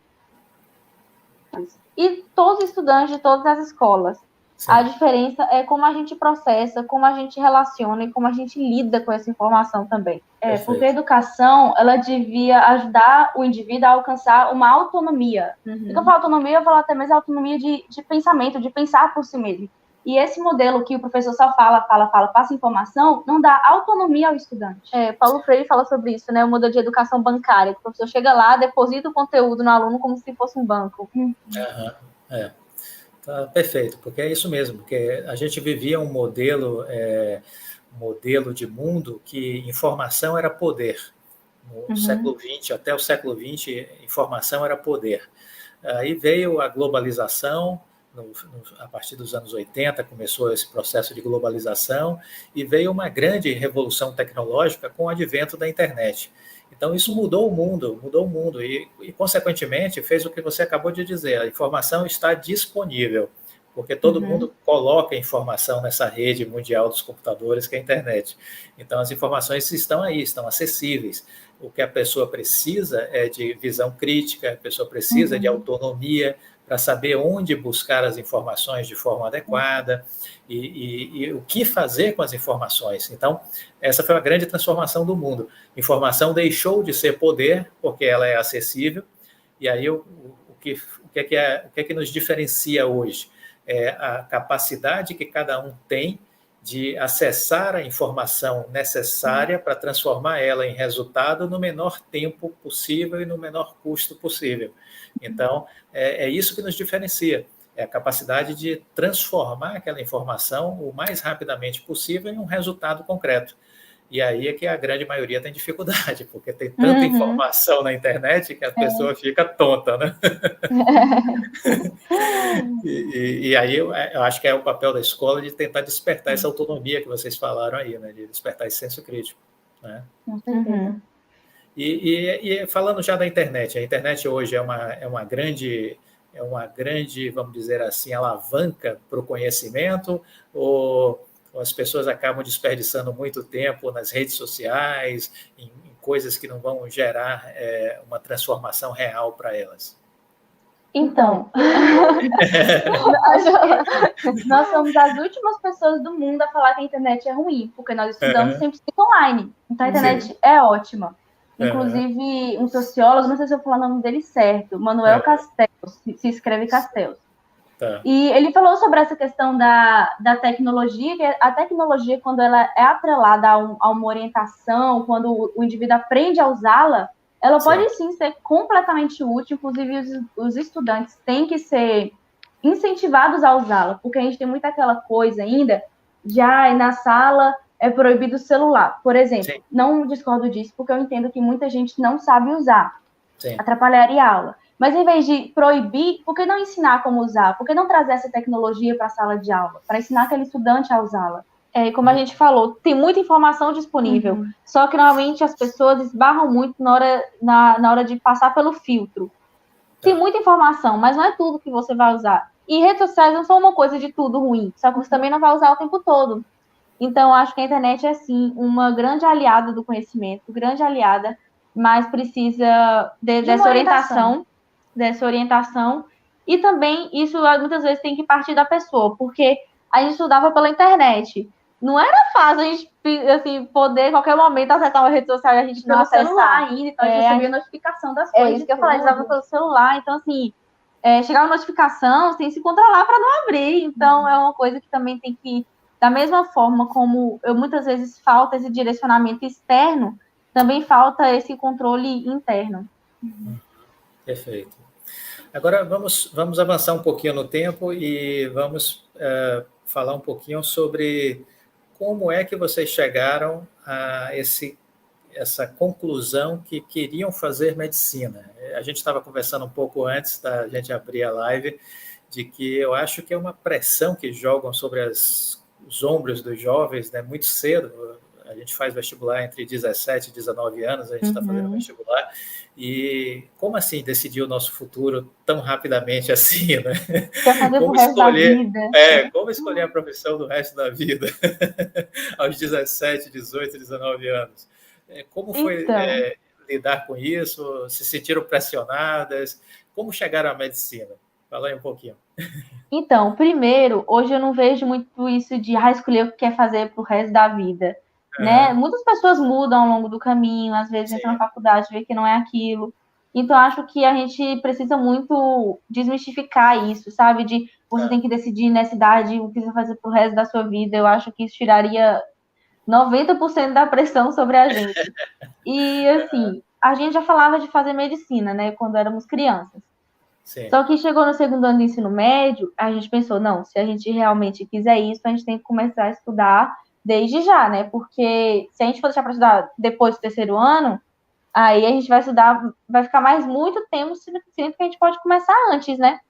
E todos os estudantes de todas as escolas. Sim. A diferença é como a gente processa, como a gente relaciona e como a gente lida com essa informação também. Porque a educação, ela devia ajudar o indivíduo a alcançar uma autonomia. Quando eu falo autonomia, eu falo até mesmo autonomia de pensamento, de pensar por si mesmo. E esse modelo que o professor só fala, passa informação, não dá autonomia ao estudante. Paulo Freire fala sobre isso, né? O modelo de educação bancária, que o professor chega lá, deposita o conteúdo no aluno como se fosse um banco. Tá, perfeito, porque é isso mesmo, porque a gente vivia um modelo de mundo que informação era poder. No século XX, até o século XX, informação era poder. Aí veio a globalização, a partir dos anos 80 começou esse processo de globalização e veio uma grande revolução tecnológica com o advento da internet. Então, isso mudou o mundo e, consequentemente, fez o que você acabou de dizer, a informação está disponível, porque todo mundo coloca informação nessa rede mundial dos computadores, que é a internet. Então, as informações estão aí, estão acessíveis. O que a pessoa precisa é de visão crítica, a pessoa precisa de autonomia, para saber onde buscar as informações de forma adequada e o que fazer com as informações. Então, essa foi uma grande transformação do mundo. Informação deixou de ser poder, porque ela é acessível, e aí o que é que nos diferencia hoje? É a capacidade que cada um tem de acessar a informação necessária para transformar ela em resultado no menor tempo possível e no menor custo possível. Então, é isso que nos diferencia, é a capacidade de transformar aquela informação o mais rapidamente possível em um resultado concreto. E aí é que a grande maioria tem dificuldade, porque tem tanta informação na internet que a pessoa fica tonta, né? E aí eu acho que é o papel da escola de tentar despertar essa autonomia que vocês falaram aí, né? De despertar esse senso crítico, né? E falando já da internet, a internet hoje é uma grande, vamos dizer assim, alavanca para o conhecimento, ou as pessoas acabam desperdiçando muito tempo nas redes sociais, em coisas que não vão gerar uma transformação real para elas? Então, nós somos as últimas pessoas do mundo a falar que a internet é ruim, porque nós estudamos 100% online, então a internet é ótima. Inclusive, um sociólogo, não sei se eu falo o nome dele certo, Manuel Castells, se escreve Castells. E ele falou sobre essa questão da tecnologia, que a tecnologia, quando ela é atrelada a uma orientação, quando o indivíduo aprende a usá-la, ela pode sim ser completamente útil, inclusive os estudantes têm que ser incentivados a usá-la, porque a gente tem muito aquela coisa ainda de, na sala é proibido o celular, por exemplo. Não discordo disso, porque eu entendo que muita gente não sabe usar, atrapalharia a aula. Mas em vez de proibir, por que não ensinar como usar? Por que não trazer essa tecnologia para a sala de aula? Para ensinar aquele estudante a usá-la? Como a gente falou, tem muita informação disponível. Só que normalmente as pessoas esbarram muito na hora de passar pelo filtro. Tem muita informação, mas não é tudo que você vai usar. E redes sociais não são uma coisa de tudo ruim, só que você também não vai usar o tempo todo. Então, eu acho que a internet é, sim, uma grande aliada do conhecimento, grande aliada, mas precisa dessa orientação. E também, isso muitas vezes tem que partir da pessoa, porque a gente estudava pela internet. Não era fácil a gente, assim, poder, a qualquer momento, acessar uma rede social e a gente não acessar. Pelo celular ainda, então a gente recebia notificação das coisas. É isso que eu falei, a gente estudava pelo celular, então, assim, chegava notificação, você tem que se controlar para não abrir. Então, é uma coisa que também tem que, da mesma forma como muitas vezes falta esse direcionamento externo, também falta esse controle interno. Perfeito. Agora, vamos avançar um pouquinho no tempo e vamos falar um pouquinho sobre como é que vocês chegaram a essa conclusão que queriam fazer medicina. A gente estava conversando um pouco antes da gente abrir a live, de que eu acho que é uma pressão que jogam sobre os ombros dos jovens, né, muito cedo. A gente faz vestibular entre 17 e 19 anos, a gente está fazendo vestibular, e como assim decidir o nosso futuro tão rapidamente assim, né? Quer fazer pro resto da vida. Como escolher a profissão do resto da vida, aos 17, 18, 19 anos. Como foi lidar com isso? Se sentiram pressionadas? Como chegaram à medicina? Fala aí um pouquinho. Então, primeiro, hoje eu não vejo muito isso de escolher o que quer fazer pro resto da vida. Né? Muitas pessoas mudam ao longo do caminho, às vezes entram na faculdade, vê que não é aquilo. Então, acho que a gente precisa muito desmistificar isso, sabe? De você tem que decidir nessa idade o que você vai fazer pro resto da sua vida. Eu acho que isso tiraria 90% da pressão sobre a gente. E, assim, a gente já falava de fazer medicina, né? Quando éramos crianças. Sim. Só que chegou no segundo ano do ensino médio, a gente pensou, não, se a gente realmente quiser isso, a gente tem que começar a estudar desde já, né? Porque se a gente for deixar para estudar depois do terceiro ano, aí a gente vai estudar, vai ficar mais muito tempo, sendo que a gente pode começar antes, né?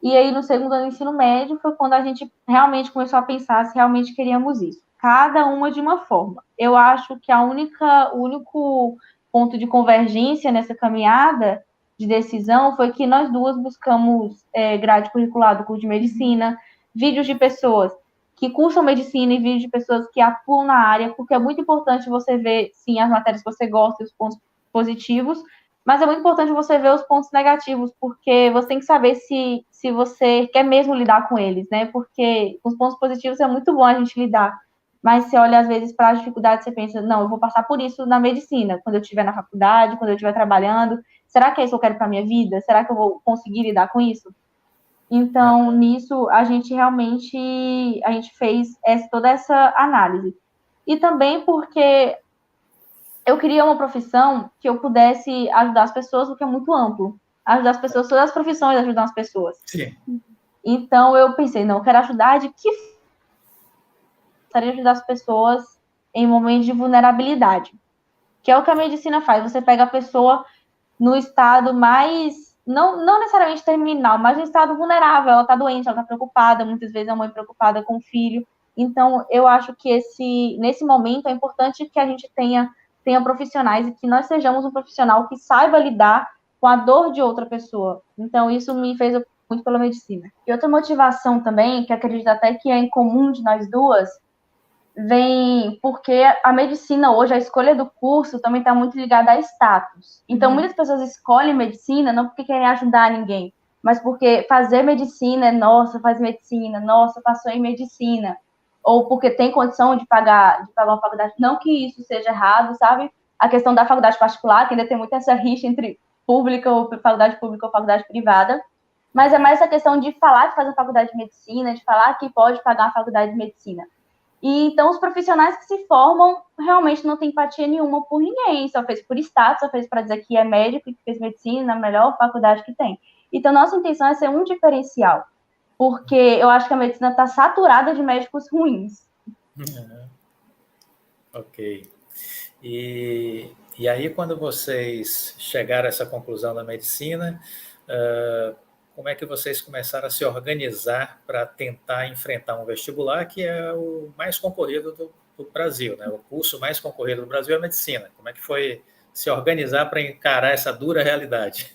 E aí, no segundo ano do ensino médio, foi quando a gente realmente começou a pensar se realmente queríamos isso. Cada uma de uma forma. Eu acho que o único ponto de convergência nessa caminhada de decisão foi que nós duas buscamos grade curricular do curso de medicina, vídeos de pessoas que cursam medicina e vídeos de pessoas que atuam na área, porque é muito importante você ver, sim, as matérias que você gosta e os pontos positivos, mas é muito importante você ver os pontos negativos, porque você tem que saber se você quer mesmo lidar com eles, né? Porque os pontos positivos é muito bom a gente lidar, mas você olha, às vezes, para as dificuldades, você pensa, não, eu vou passar por isso na medicina, quando eu estiver na faculdade, quando eu estiver trabalhando. Será que é isso que eu quero para a minha vida? Será que eu vou conseguir lidar com isso? Então, nisso, a gente fez toda essa análise. E também porque eu queria uma profissão que eu pudesse ajudar as pessoas, porque é muito amplo. Ajudar as pessoas, todas as profissões ajudam as pessoas. Sim. Então, eu pensei, não, eu quero ajudar de que gostaria de ajudar as pessoas em momentos de vulnerabilidade. Que é o que a medicina faz. Você pega a pessoa no estado mais, não necessariamente terminal, mas no estado vulnerável. Ela está doente, ela está preocupada, muitas vezes é uma mãe preocupada com o filho. Então, eu acho que nesse momento é importante que a gente tenha profissionais e que nós sejamos um profissional que saiba lidar com a dor de outra pessoa. Então, isso me fez muito pela medicina. E outra motivação também, que acredito até que é em comum de nós duas, vem porque a medicina hoje, a escolha do curso também está muito ligada a status. Então, muitas pessoas escolhem medicina não porque querem ajudar ninguém, mas porque fazer medicina nossa, faz medicina, nossa, passou em medicina. Ou porque tem condição de pagar uma faculdade. Não que isso seja errado, sabe? A questão da faculdade particular, que ainda tem muita essa rixa entre pública ou faculdade privada. Mas é mais essa questão de falar de fazer faculdade de medicina, de falar que pode pagar uma faculdade de medicina. E então os profissionais que se formam realmente não têm empatia nenhuma por ninguém, só fez por status, só fez para dizer que é médico e que fez medicina, a melhor faculdade que tem. Então nossa intenção é ser um diferencial, porque eu acho que a medicina está saturada de médicos ruins. Ok. E aí, quando vocês chegaram a essa conclusão da medicina, como é que vocês começaram a se organizar para tentar enfrentar um vestibular que é o mais concorrido do Brasil, né? O curso mais concorrido do Brasil é a medicina. Como é que foi se organizar para encarar essa dura realidade?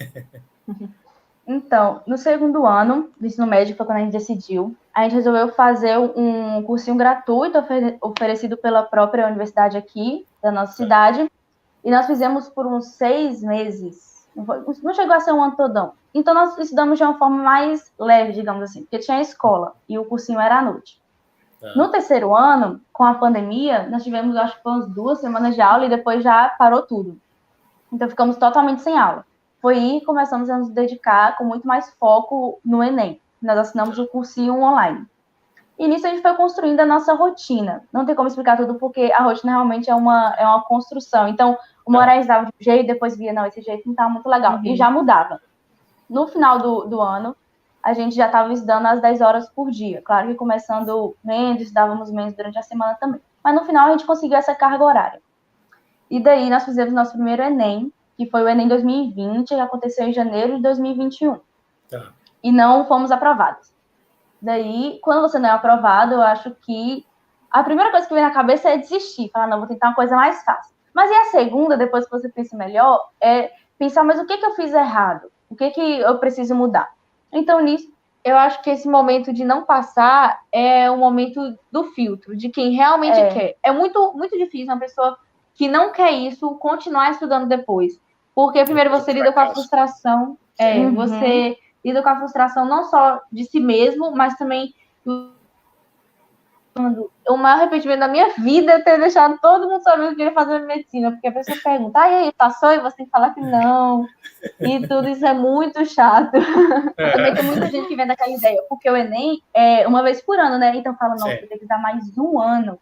Então, no segundo ano do ensino médio, foi quando a gente decidiu, a gente resolveu fazer um cursinho gratuito oferecido pela própria universidade aqui, da nossa cidade, e nós fizemos por uns 6 meses, não chegou a ser um ano todão. Então, nós estudamos de uma forma mais leve, digamos assim, porque tinha escola, e o cursinho era à noite. No terceiro ano, com a pandemia, nós tivemos, acho que umas 2 semanas de aula, e depois já parou tudo. Então, ficamos totalmente sem aula. Foi aí que começamos a nos dedicar com muito mais foco no Enem. Nós assinamos o cursinho online. E nisso a gente foi construindo a nossa rotina. Não tem como explicar tudo, porque a rotina realmente é uma construção. Então, uma hora a gente dava de um jeito, depois via, não, esse jeito não estava muito legal. E já mudava. No final do ano, a gente já estava estudando às 10 horas por dia. Claro que começando menos, estudávamos menos durante a semana também. Mas no final a gente conseguiu essa carga horária. E daí nós fizemos nosso primeiro Enem, que foi o Enem 2020, que aconteceu em janeiro de 2021. E não fomos aprovados. Daí, quando você não é aprovado, eu acho que a primeira coisa que vem na cabeça é desistir. Falar, não, vou tentar uma coisa mais fácil. Mas e a segunda, depois que você pensa melhor, é pensar, mas o que eu fiz errado? O que eu preciso mudar? Então, nisso, eu acho que esse momento de não passar é o momento do filtro, de quem realmente quer. É muito, muito difícil uma pessoa que não quer isso continuar estudando depois. Porque primeiro você lida com a frustração, você lida com a frustração não só de si mesmo, mas também o maior arrependimento da minha vida é ter deixado todo mundo sabendo que queria fazer medicina, porque a pessoa pergunta, e aí, passou? E você tem que falar que não. E tudo isso é muito chato. Também tem muita gente que vem daquela ideia, porque o Enem é uma vez por ano, né? Então fala, não, você tem que dar mais um ano.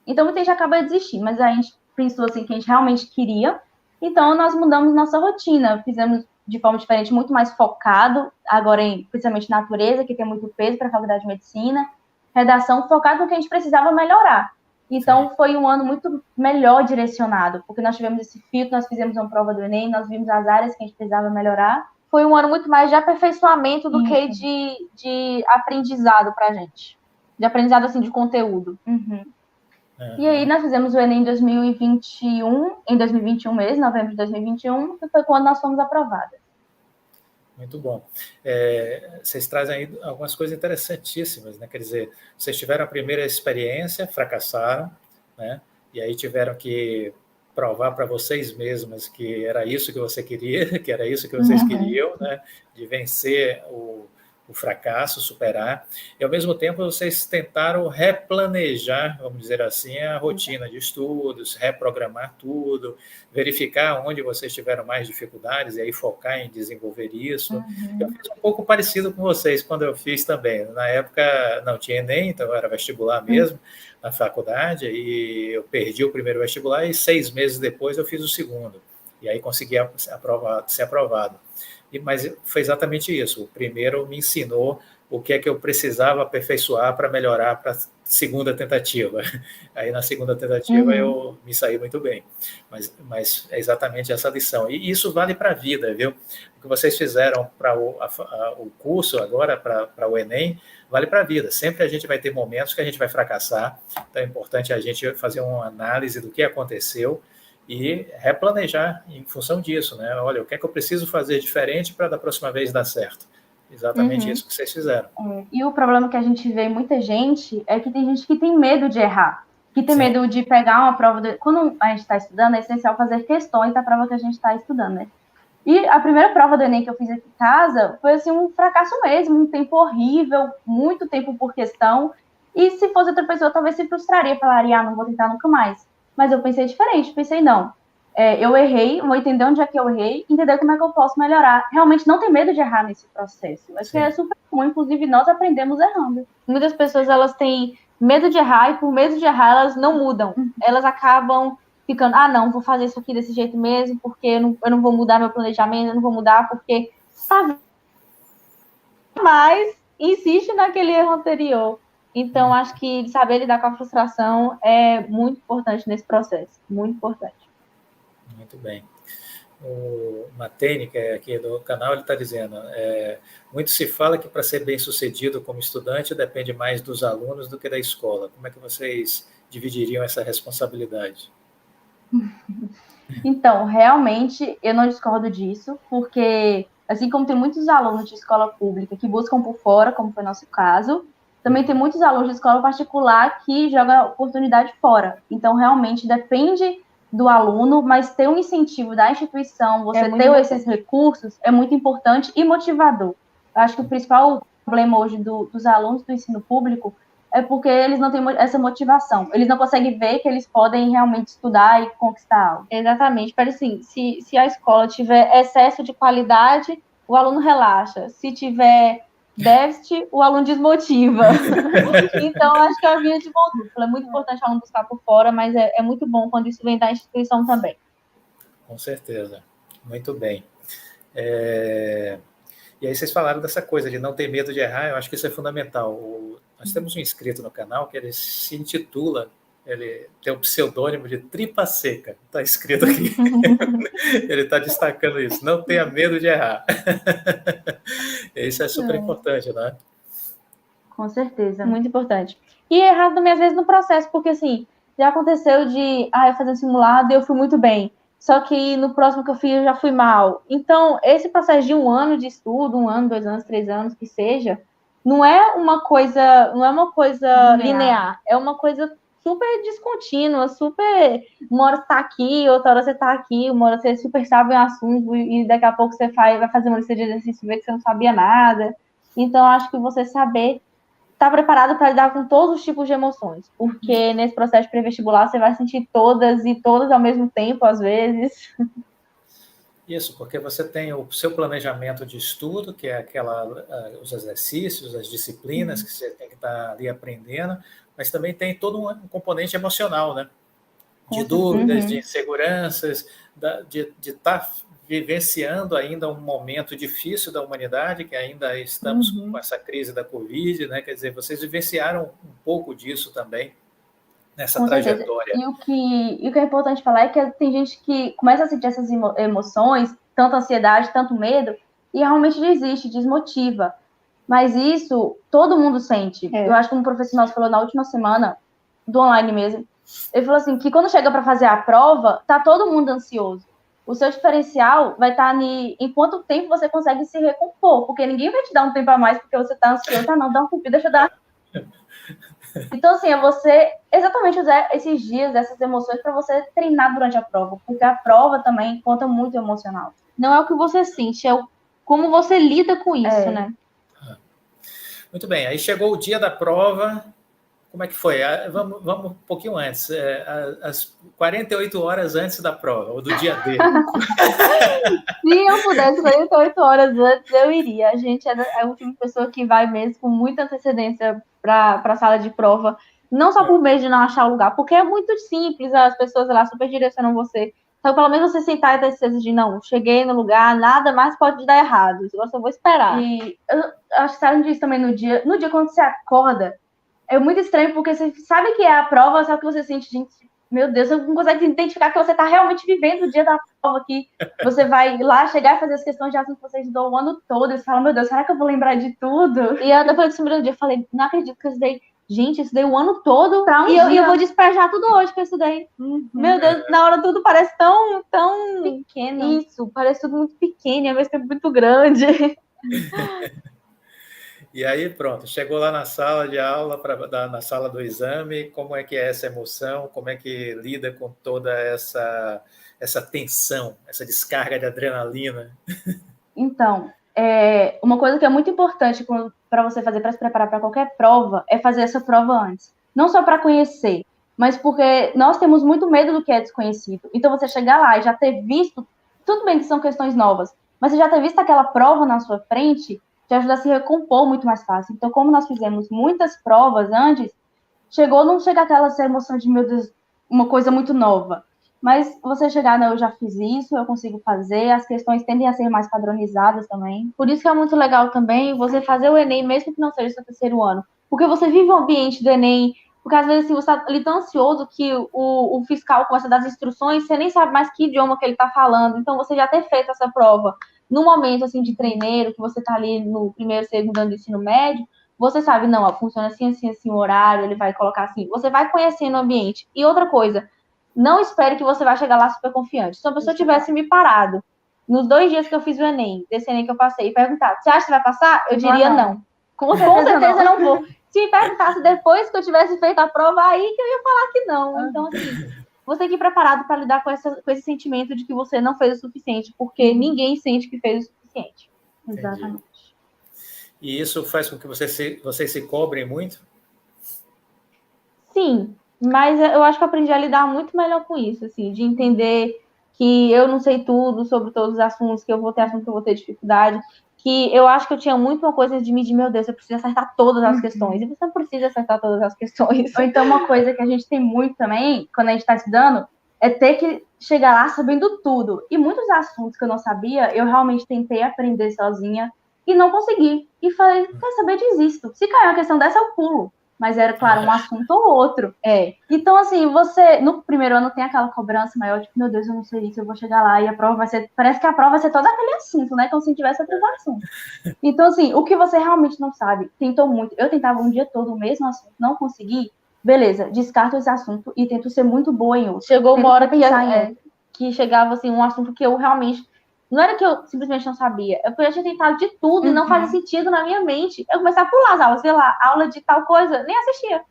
Então muita gente acaba desistindo, mas a gente pensou assim que a gente realmente queria. Então nós mudamos nossa rotina, fizemos de forma diferente, muito mais focado, agora em principalmente natureza, que tem muito peso para a faculdade de medicina, redação focado no que a gente precisava melhorar. Então, foi um ano muito melhor direcionado, porque nós tivemos esse filtro, nós fizemos uma prova do Enem, nós vimos as áreas que a gente precisava melhorar. Foi um ano muito mais de aperfeiçoamento do que de aprendizado pra gente. De aprendizado, assim, de conteúdo. E aí, nós fizemos o Enem em 2021 mesmo, novembro de 2021, que foi quando nós fomos aprovadas. Muito bom. Vocês trazem aí algumas coisas interessantíssimas, né? Quer dizer, vocês tiveram a primeira experiência, fracassaram, né? E aí tiveram que provar para vocês mesmas que era isso que você queria, que era isso que vocês queriam, né? De vencer o fracasso, superar. E, ao mesmo tempo, vocês tentaram replanejar, vamos dizer assim, a rotina de estudos, reprogramar tudo, verificar onde vocês tiveram mais dificuldades e aí focar em desenvolver isso. Eu fiz um pouco parecido com vocês quando eu fiz também. Na época, não tinha Enem, então era vestibular mesmo, na faculdade, e eu perdi o primeiro vestibular e 6 meses depois eu fiz o segundo. E aí consegui ser aprovado. Mas foi exatamente isso. O primeiro me ensinou o que é que eu precisava aperfeiçoar para melhorar para a segunda tentativa. Aí, na segunda tentativa, eu me saí muito bem. Mas é exatamente essa lição. E isso vale para a vida, viu? O que vocês fizeram para o curso agora, para o Enem, vale para a vida. Sempre a gente vai ter momentos que a gente vai fracassar. Então, é importante a gente fazer uma análise do que aconteceu e replanejar em função disso, né? Olha, o que é que eu preciso fazer diferente para da próxima vez dar certo? Exatamente isso que vocês fizeram. E o problema que a gente vê em muita gente é que tem gente que tem medo de errar, que tem medo de pegar uma prova. Quando a gente está estudando, é essencial fazer questões da prova que a gente está estudando, né? E a primeira prova do Enem que eu fiz aqui em casa foi assim, um fracasso mesmo, um tempo horrível, muito tempo por questão. E se fosse outra pessoa, talvez se frustraria, falaria, não vou tentar nunca mais. Mas eu pensei diferente, pensei, não, eu errei, vou entender onde é que eu errei, entender como é que eu posso melhorar. Realmente não tem medo de errar nesse processo. Acho que é super comum, inclusive nós aprendemos errando. Muitas pessoas, elas têm medo de errar e por medo de errar, elas não mudam. Elas acabam ficando, não, vou fazer isso aqui desse jeito mesmo, porque eu não vou mudar meu planejamento, eu não vou mudar porque... Mas insiste naquele erro anterior. Então, acho que saber lidar com a frustração é muito importante nesse processo. Muito importante. Muito bem. O Matene, que é aqui do canal, ele está dizendo, muito se fala que para ser bem sucedido como estudante depende mais dos alunos do que da escola. Como é que vocês dividiriam essa responsabilidade? Então, realmente, eu não discordo disso, porque, assim como tem muitos alunos de escola pública que buscam por fora, como foi o nosso caso, também tem muitos alunos de escola particular que jogam a oportunidade fora. Então, realmente, depende do aluno, mas ter um incentivo da instituição, você ter esses recursos, é muito importante e motivador. Eu acho que o principal problema hoje dos alunos do ensino público é porque eles não têm essa motivação. Eles não conseguem ver que eles podem realmente estudar e conquistar algo. Exatamente. Parece assim, se a escola tiver excesso de qualidade, o aluno relaxa. Se tiver déficit, o aluno desmotiva. Então, acho que é a via de mão dupla. É muito importante o aluno buscar por fora, mas é muito bom quando isso vem da instituição também. Com certeza. Muito bem. E aí vocês falaram dessa coisa de não ter medo de errar, eu acho que isso é fundamental. Nós temos um inscrito no canal que ele se intitula, ele tem o pseudônimo de Tripa Seca, está escrito aqui. Ele está destacando isso, não tenha medo de errar. Isso é super importante, né? Com certeza. Muito importante. E errar também, às vezes, no processo, porque, assim, já aconteceu de, eu fazer um simulado e eu fui muito bem. Só que no próximo que eu fiz, eu já fui mal. Então, esse processo de 1 ano de estudo, 1 ano, 2 anos, 3 anos, que seja, não é uma coisa linear. É uma coisa super descontínua, super... Uma hora você tá aqui, outra hora você tá aqui, uma hora você super sabe um assunto e daqui a pouco você vai fazer uma lista de exercícios e vê que você não sabia nada. Então, acho que você saber estar preparado para lidar com todos os tipos de emoções, porque nesse processo de pré-vestibular você vai sentir todas e todas ao mesmo tempo, às vezes. Isso, porque você tem o seu planejamento de estudo, que é os exercícios, as disciplinas que você tem que estar ali aprendendo, mas também tem todo um componente emocional, né? De dúvidas, de inseguranças, de estar vivenciando ainda um momento difícil da humanidade, que ainda estamos com essa crise da Covid, né? Quer dizer, vocês vivenciaram um pouco disso também nessa trajetória. E o que é importante falar é que tem gente que começa a sentir essas emoções, tanto ansiedade, tanto medo, e realmente desiste, desmotiva. Mas isso todo mundo sente. Eu acho que um professor nosso falou na última semana, do online mesmo, ele falou assim, que quando chega para fazer a prova, tá todo mundo ansioso. O seu diferencial vai estar em quanto tempo você consegue se recompor, porque ninguém vai te dar um tempo a mais porque você tá ansioso. Não, dá um tempinho, deixa eu dar. Então, assim, é você exatamente usar esses dias, essas emoções, para você treinar durante a prova, porque a prova também conta muito emocional. Não é o que você sente, é como você lida com isso, né? Muito bem, aí chegou o dia da prova. Como é que foi? Vamos um pouquinho antes, as 48 horas antes da prova, ou do dia D. Se eu pudesse 48 horas antes, eu iria. A gente é o tipo de pessoa que vai mesmo com muita antecedência para a sala de prova, não só por medo de não achar o lugar, porque é muito simples, as pessoas lá super direcionam você. Então, pelo menos você sentar e ter certeza de, não, cheguei no lugar, nada mais pode dar errado, eu só vou esperar. E eu acho que sabe disso também no dia quando você acorda, é muito estranho, porque você sabe que é a prova, só que você sente, gente, meu Deus, você não consegue identificar que você está realmente vivendo o dia da prova, que você vai lá chegar e fazer as questões de assunto que você estudou o ano todo, e você fala, meu Deus, será que eu vou lembrar de tudo? E eu, depois do primeiro dia, eu falei, não acredito que eu estudei. Gente, eu estudei o ano todo e eu vou despejar tudo hoje que eu estudei. Meu Deus, na hora tudo parece tão pequeno. Isso, parece tudo muito pequeno, ao mesmo tempo muito grande. E aí, pronto, chegou lá na sala de aula, na sala do exame, como é que é essa emoção, como é que lida com toda essa tensão, essa descarga de adrenalina? Então, uma coisa que é muito importante para você fazer para se preparar para qualquer prova é fazer essa prova antes. Não só para conhecer, mas porque nós temos muito medo do que é desconhecido. Então, você chegar lá e já ter visto, tudo bem que são questões novas, mas você já ter visto aquela prova na sua frente, te ajuda a se recompor muito mais fácil. Então, como nós fizemos muitas provas antes, não chega aquela emoção de, meu Deus, uma coisa muito nova. Mas você chegar, eu já fiz isso, eu consigo fazer, as questões tendem a ser mais padronizadas também. Por isso que é muito legal também você fazer o Enem, mesmo que não seja seu terceiro ano. Porque você vive o ambiente do Enem, Porque às vezes assim, você tá ali tão ansioso que o fiscal começa a dar as instruções, você nem sabe mais que idioma que ele está falando. Então, você já ter feito essa prova no momento assim de treineiro, que você está ali no primeiro, segundo ano do ensino médio, você sabe, não, ó, funciona assim, assim, assim, o horário, ele vai colocar assim. Você vai conhecendo o ambiente. E outra coisa, não espere que você vai chegar lá super confiante. Se uma pessoa tivesse me parado nos 2 dias que eu fiz o Enem, desse Enem que eu passei, e perguntado, você acha que vai passar? Eu diria não. Com certeza não vou. Se me perguntasse depois que eu tivesse feito a prova, aí que eu ia falar que não. Então, assim, você tem que ir preparado para lidar com esse sentimento de que você não fez o suficiente, porque ninguém sente que fez o suficiente. Entendi. Exatamente. E isso faz com que vocês se cobrem muito? Sim, mas eu acho que eu aprendi a lidar muito melhor com isso, assim, de entender que eu não sei tudo sobre todos os assuntos, que eu vou ter assunto que eu vou ter dificuldade, que eu acho que eu tinha muito uma coisa de medir, meu Deus, eu preciso acertar todas as questões, e você não precisa acertar todas as questões. Ou então uma coisa que a gente tem muito também, quando a gente está estudando, é ter que chegar lá sabendo tudo. E muitos assuntos que eu não sabia, eu realmente tentei aprender sozinha e não consegui. E falei, quer saber, desisto. Se cair uma questão dessa, eu pulo. Mas era, claro, um assunto ou outro. Então, assim, você, no primeiro ano, tem aquela cobrança maior, tipo, meu Deus, eu não sei isso, eu vou chegar lá e a prova vai ser... Parece que a prova vai ser todo aquele assunto, né? Como se tivesse outros assuntos. Então, assim, o que você realmente não sabe, tentou muito. Eu tentava um dia todo o mesmo assunto, não consegui, beleza, descarto esse assunto e tento ser muito boa em outro. Chegou uma hora que chegava, assim, um assunto que eu realmente... Não era que eu simplesmente não sabia, eu tinha tentado de tudo e não fazia sentido na minha mente. Eu comecei a pular as aulas, sei lá, aula de tal coisa, nem assistia.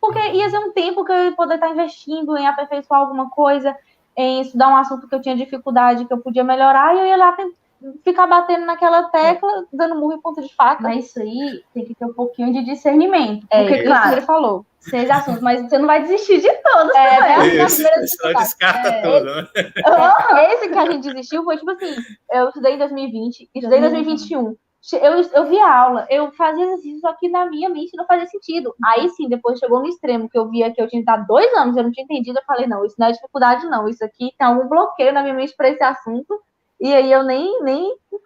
Porque ia ser um tempo que eu ia poder estar investindo em aperfeiçoar alguma coisa, em estudar um assunto que eu tinha dificuldade, que eu podia melhorar, e eu ia lá ficar batendo naquela tecla, dando murro em ponta de faca. Mas isso aí tem que ter um pouquinho de discernimento. Porque, claro, ele falou 6 assuntos, mas você não vai desistir de todos. Só descarta tudo, né? Esse que a gente desistiu foi tipo assim, eu estudei em 2020, estudei em 2021. Eu vi a aula, eu fazia exercício, só que na minha mente não fazia sentido. Aí sim, depois chegou no extremo, que eu via que eu tinha estado 2 anos, eu não tinha entendido, eu falei, não, isso não é dificuldade não, isso aqui tem algum bloqueio na minha mente para esse assunto. E aí eu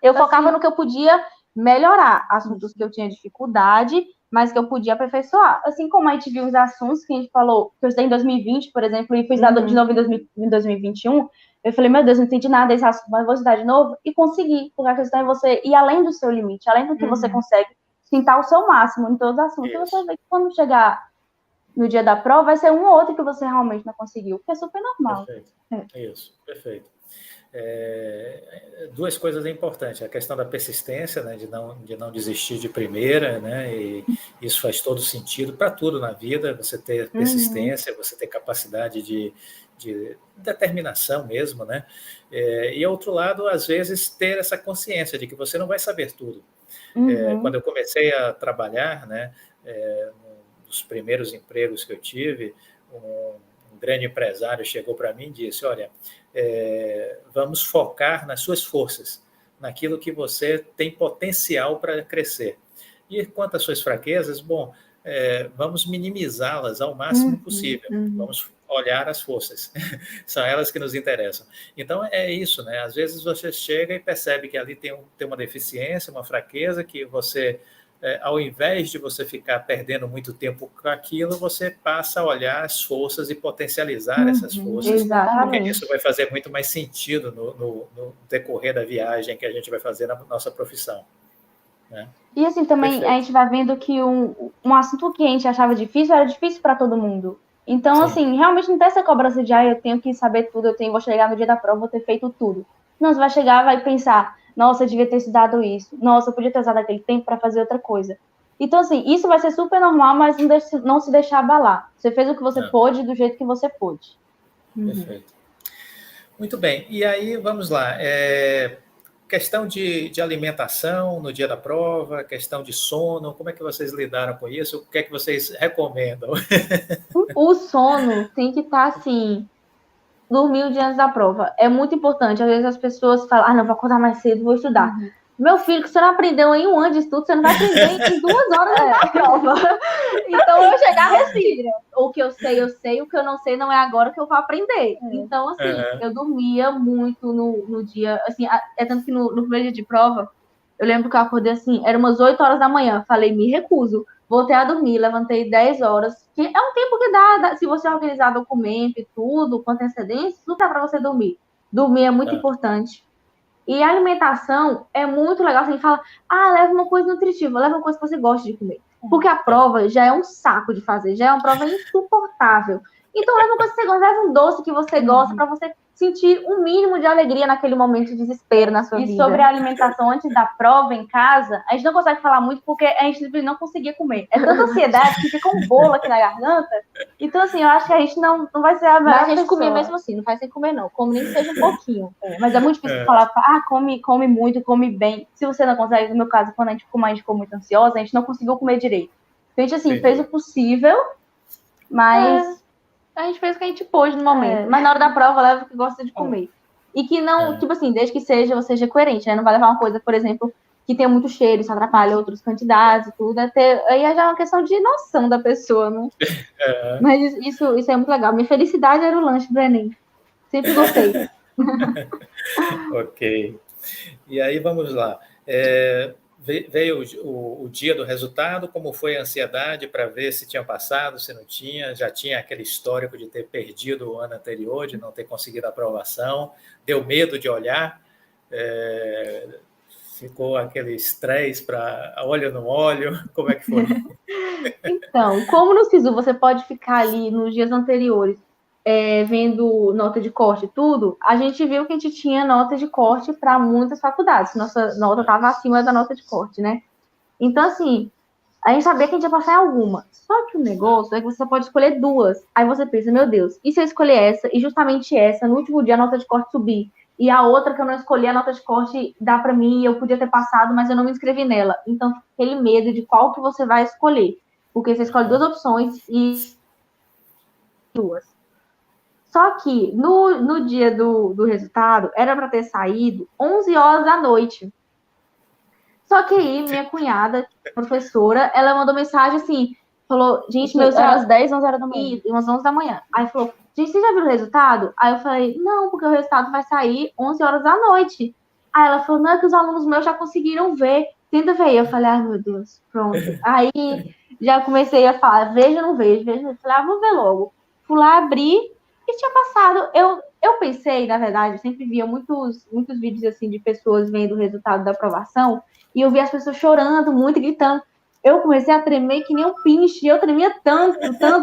eu focava no que eu podia melhorar, assuntos que eu tinha dificuldade, mas que eu podia aperfeiçoar. Assim como a gente viu os assuntos que a gente falou, que eu estudei em 2020, por exemplo, e fui estudar de novo em 2021, eu falei, meu Deus, não entendi nada desse assunto, mas vou estudar de novo, e consegui, porque a questão é você ir além do seu limite, além do que você consegue, tentar o seu máximo em todos os assuntos. E você vê que quando chegar no dia da prova, vai ser um ou outro que você realmente não conseguiu, que é super normal. Perfeito. Isso, perfeito. 2 coisas importantes, a questão da persistência, né, de não desistir de primeira, né, e isso faz todo sentido para tudo na vida, você ter persistência, você ter capacidade de determinação mesmo, né, e outro lado, às vezes, ter essa consciência de que você não vai saber tudo. Quando eu comecei a trabalhar, né, nos primeiros empregos que eu tive, um grande empresário chegou para mim e disse, olha, vamos focar nas suas forças, naquilo que você tem potencial para crescer. E quanto às suas fraquezas, bom, vamos minimizá-las ao máximo possível. Vamos olhar as forças. São elas que nos interessam. Então, é isso, né? Às vezes você chega e percebe que ali tem uma deficiência, uma fraqueza, que você... ao invés de você ficar perdendo muito tempo com aquilo, você passa a olhar as forças e potencializar essas forças, porque isso vai fazer muito mais sentido no decorrer da viagem que a gente vai fazer na nossa profissão. Né? E assim, também a gente vai vendo que um assunto que a gente achava difícil era difícil para todo mundo. Então, assim, realmente não tem essa cobrança de eu tenho que saber tudo, vou chegar no dia da prova, vou ter feito tudo. Não, você vai chegar, vai pensar, nossa, eu devia ter estudado isso. Nossa, eu podia ter usado aquele tempo para fazer outra coisa. Então, assim, isso vai ser super normal, mas não se deixar abalar. Você fez o que você pôde, do jeito que você pôde. Perfeito. Muito bem. E aí, vamos lá. Questão de alimentação no dia da prova, questão de sono, como é que vocês lidaram com isso? O que é que vocês recomendam? O sono tem que estar, assim... dormir o dia antes da prova. É muito importante. Às vezes as pessoas falam, não, vou acordar mais cedo, vou estudar. Meu filho, que você não aprendeu em 1 ano de estudo, você não vai aprender em 2 horas da prova. Então, eu chegava assim, o que eu sei, o que eu não sei não é agora que eu vou aprender. Então, assim, eu dormia muito no dia, assim, tanto que no primeiro dia de prova, eu lembro que eu acordei assim, era umas 8 horas da manhã, falei, me recuso. voltei a dormir, levantei 10 horas, que é um tempo que dá se você organizar documento e tudo, com antecedência, tudo dá para você dormir. Dormir é muito importante. E a alimentação é muito legal. Você fala, leva uma coisa nutritiva, leva uma coisa que você gosta de comer. Porque a prova já é um saco de fazer, já é uma prova insuportável. Então, leva uma coisa que você gosta, leva um doce que você gosta, para você sentir um mínimo de alegria naquele momento de desespero na sua vida. E sobre a alimentação antes da prova em casa, a gente não consegue falar muito porque a gente não conseguia comer. É tanta ansiedade que fica um bolo aqui na garganta. Então, assim, eu acho que a gente não vai ser a melhor Mas a gente pessoa. comia mesmo assim, não faz sem comer, não. Come nem que seja um pouquinho. Mas é muito difícil falar, come muito, come bem. Se você não consegue, no meu caso, quando como a gente ficou muito ansiosa, a gente não conseguiu comer direito. Então, a gente, assim, fez o possível, mas a gente fez o que a gente pôde no momento. Mas na hora da prova, leva o que gosta de comer. E que não, tipo assim, desde que você seja coerente, né? Não vai levar uma coisa, por exemplo, que tem muito cheiro, isso atrapalha outros candidatos e tudo. Aí já é uma questão de noção da pessoa, né? Mas isso é muito legal. Minha felicidade era o lanche do Enem. Sempre gostei. Ok. E aí, vamos lá. Veio o dia do resultado, como foi a ansiedade para ver se tinha passado, se não tinha, já tinha aquele histórico de ter perdido o ano anterior, de não ter conseguido a aprovação, deu medo de olhar, ficou aquele estresse para olho no olho, como é que foi? Então, como no SISU você pode ficar ali nos dias anteriores vendo nota de corte e tudo, a gente viu que a gente tinha nota de corte para muitas faculdades. Nossa nota estava acima da nota de corte, né? Então, assim, a gente sabia que a gente ia passar em alguma. Só que o negócio é que você só pode escolher duas. Aí você pensa, meu Deus, e se eu escolher essa, e justamente essa, no último dia a nota de corte subir, e a outra que eu não escolhi, a nota de corte dá para mim, eu podia ter passado, mas eu não me inscrevi nela. Então, aquele medo de qual que você vai escolher. Porque você escolhe duas opções e duas. Só que no dia do resultado, era para ter saído 11 horas da noite. Só que aí, minha cunhada, professora, ela mandou mensagem assim, falou, gente, meus... Era às 10, 11 horas da manhã. Umas 11 da manhã. Aí falou, gente, você já viu o resultado? Aí eu falei, não, porque o resultado vai sair 11 horas da noite. Aí ela falou, não, é que os alunos meus já conseguiram ver. Tenta ver. Eu falei, ai, meu Deus, pronto. Aí já comecei a falar, veja ou não vejo, veja. Eu falei, vou ver logo. Fui lá, abri e tinha passado. Eu pensei, na verdade, eu sempre via muitos vídeos assim de pessoas vendo o resultado da aprovação e eu via as pessoas chorando muito, gritando. Eu comecei a tremer que nem um pinche, eu tremia tanto